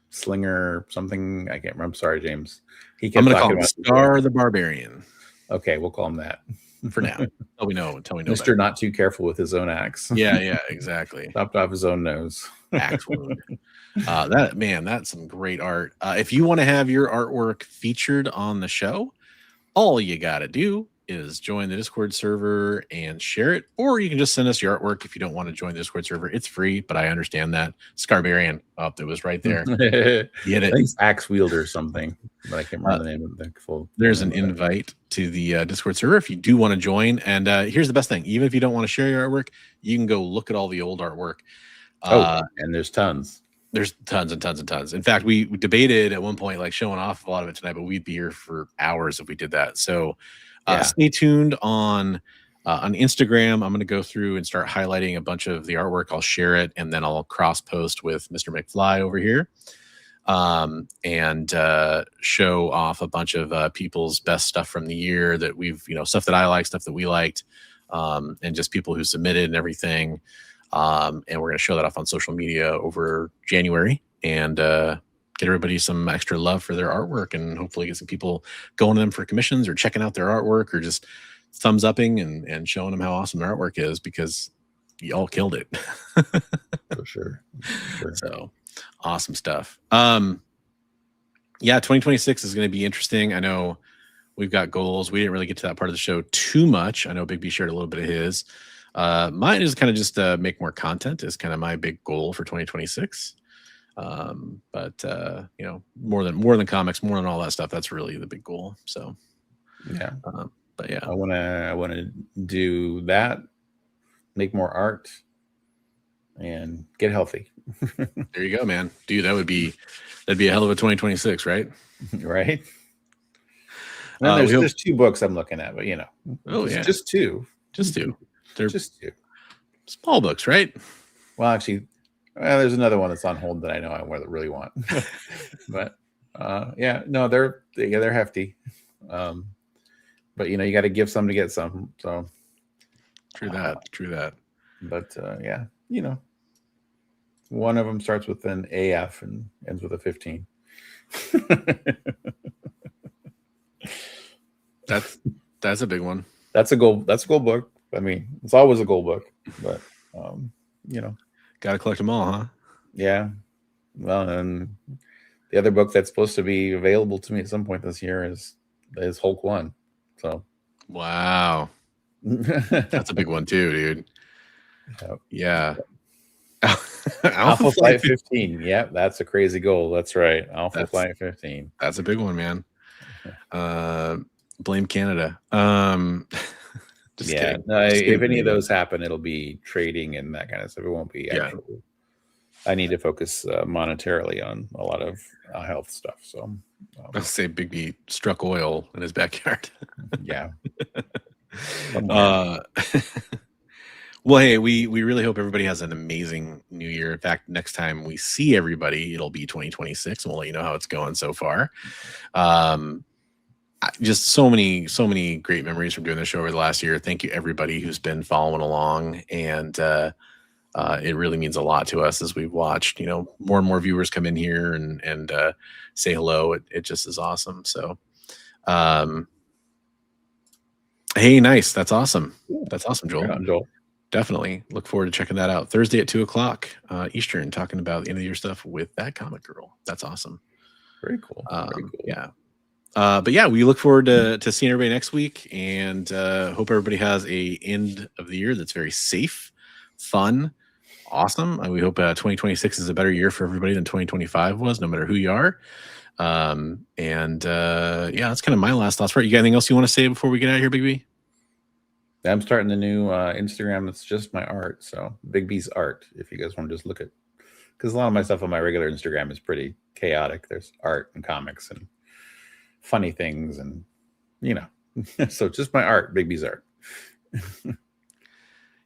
Slinger something. I can't remember. I'm sorry, James.
I'm going to call him Scar the Barbarian.
Okay, we'll call him that
for now. Until we know.
Mr.
Better.
Not too careful with his own axe.
Yeah, exactly.
Chopped off his own nose.
Axe wound. That's some great art. If you want to have your artwork featured on the show, all you got to do is join the Discord server and share it, or you can just send us your artwork if you don't want to join the Discord server. It's free, but I understand that. Scarbarian, it was right there. Get it?
Axe Wielder or something, but I can't remember the name of the full.
There's an invite to the Discord server if you do want to join. And here's the best thing: even if you don't want to share your artwork, you can go look at all the old artwork.
And there's tons.
There's tons and tons and tons. In fact, we debated at one point, like showing off a lot of it tonight, but we'd be here for hours if we did that. So stay tuned on Instagram. I'm going to go through and start highlighting a bunch of the artwork. I'll share it, and then I'll cross post with Mr. McFly over here and show off a bunch of people's best stuff from the year that we've, stuff that I like, stuff that we liked, and just people who submitted and everything. And we're going to show that off on social media over January and get everybody some extra love for their artwork, and hopefully get some people going to them for commissions or checking out their artwork, or just thumbs upping and showing them how awesome their artwork is, because y'all killed it.
For sure.
So awesome stuff. 2026 is going to be interesting. I know we've got goals. We didn't really get to that part of the show too much. I know Bigby shared a little bit of his. Mine is kind of just make more content is kind of my big goal for 2026. But more than comics, more than all that stuff, that's really the big goal. So
yeah.
But yeah,
I want to do that, make more art, and get healthy.
There you go, man. Dude, that'd be a hell of a 2026, right?
Right. And there's 2 books I'm looking at, but just two. They're just 2
small books, right?
Well, actually, there's another one that's on hold that I know I really want. But they're hefty. But you got to give some to get some. So
true that.
But one of them starts with an AF and ends with a 15.
That's a big one.
That's a goal book. I mean, it's always a goal book, but
got to collect them all, huh?
Yeah. Well, and the other book that's supposed to be available to me at some point this year is Hulk 1. So,
wow, that's a big one too, dude. Yeah.
Alpha Flight 15. Yep, that's a crazy goal. That's right. Flight 15.
That's a big one, man. Blame Canada. Just kidding.
If any of those happen, it'll be trading and that kind of stuff. It won't be actual. I need to focus monetarily on a lot of health stuff. So
I'll say Bigby struck oil in his backyard.
Yeah.
Well, hey, we really hope everybody has an amazing new year. In fact, next time we see everybody, it'll be 2026, and we'll let you know how it's going so far. Just so many great memories from doing the show over the last year. Thank you everybody who's been following along, and it really means a lot to us as we've watched, more and more viewers come in here and say hello. It just is awesome. So, hey, nice. That's awesome. That's awesome, Joel.
Right on, Joel.
Definitely look forward to checking that out Thursday at 2:00 Eastern, talking about the end of the year stuff with that comic girl. That's awesome.
Very cool. Very cool.
Yeah. But yeah, we look forward to seeing everybody next week, and hope everybody has a end of the year that's very safe, fun, awesome. And we hope 2026 is a better year for everybody than 2025 was, no matter who you are. Yeah, that's kind of my last thoughts. You got anything else you want to say before we get out of here, Bigby?
I'm starting the new Instagram that's just my art. So Bigby's art, if you guys want to just look at, because a lot of my stuff on my regular Instagram is pretty chaotic. There's art and comics and funny things, and so just my art, Bigby's art.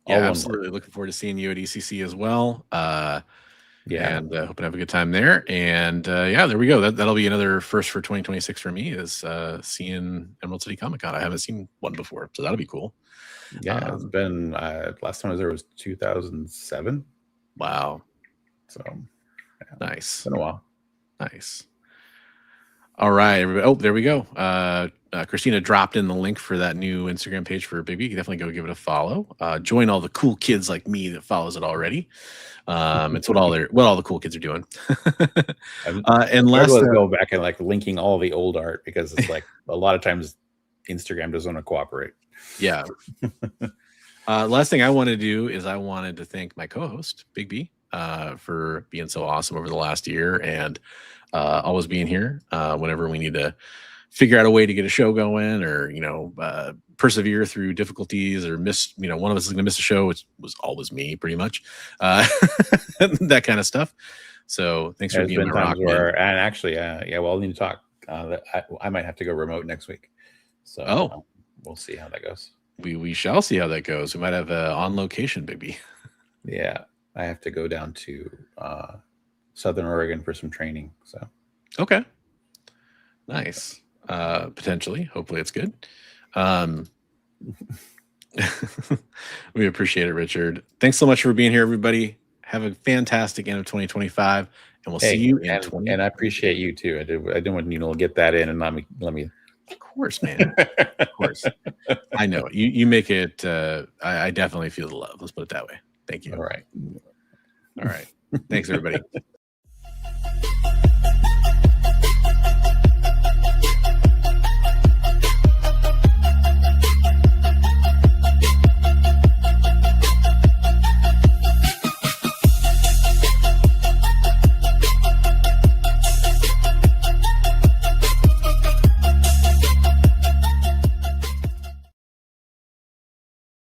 Yeah, absolutely. Looking forward to seeing you at ECC as well. Yeah, and hope to have a good time there. And yeah, there we go. That'll be another first for 2026 for me, is seeing Emerald City Comic Con. I haven't seen one before, so that'll be cool.
Yeah, it's been last time I was there was 2007.
Wow.
So
yeah. Nice.
It's been a while.
Nice. All right, everybody. Oh, there we go. Christina dropped in the link for that new Instagram page for Bigby. You can definitely go give it a follow. Join all the cool kids like me that follows it already. It's what all the cool kids are doing. And last,
go back and linking all the old art, because it's a lot of times Instagram doesn't want to cooperate.
Yeah. Last thing I want to do is I wanted to thank my co-host Bigby for being so awesome over the last year, and always being here whenever we need to figure out a way to get a show going, or persevere through difficulties, or miss one of us is going to miss a show, which was always me pretty much. That kind of stuff. So thanks for being my rock, man.
And actually we'll need to talk. I might have to go remote next week, so we'll see how that goes.
We shall see how that goes. We might have on location, Bigby.
Yeah, I have to go down to Southern Oregon for some training. So
okay, nice. Potentially, hopefully it's good. We appreciate it, Richard. Thanks so much for being here, everybody. Have a fantastic end of 2025, and we'll see you in 20.
And I appreciate you too. I didn't want to get that in and let me.
Of course, man. Of course. I know you make it. I definitely feel the love. Let's put it that way. Thank you.
All right.
Thanks, everybody.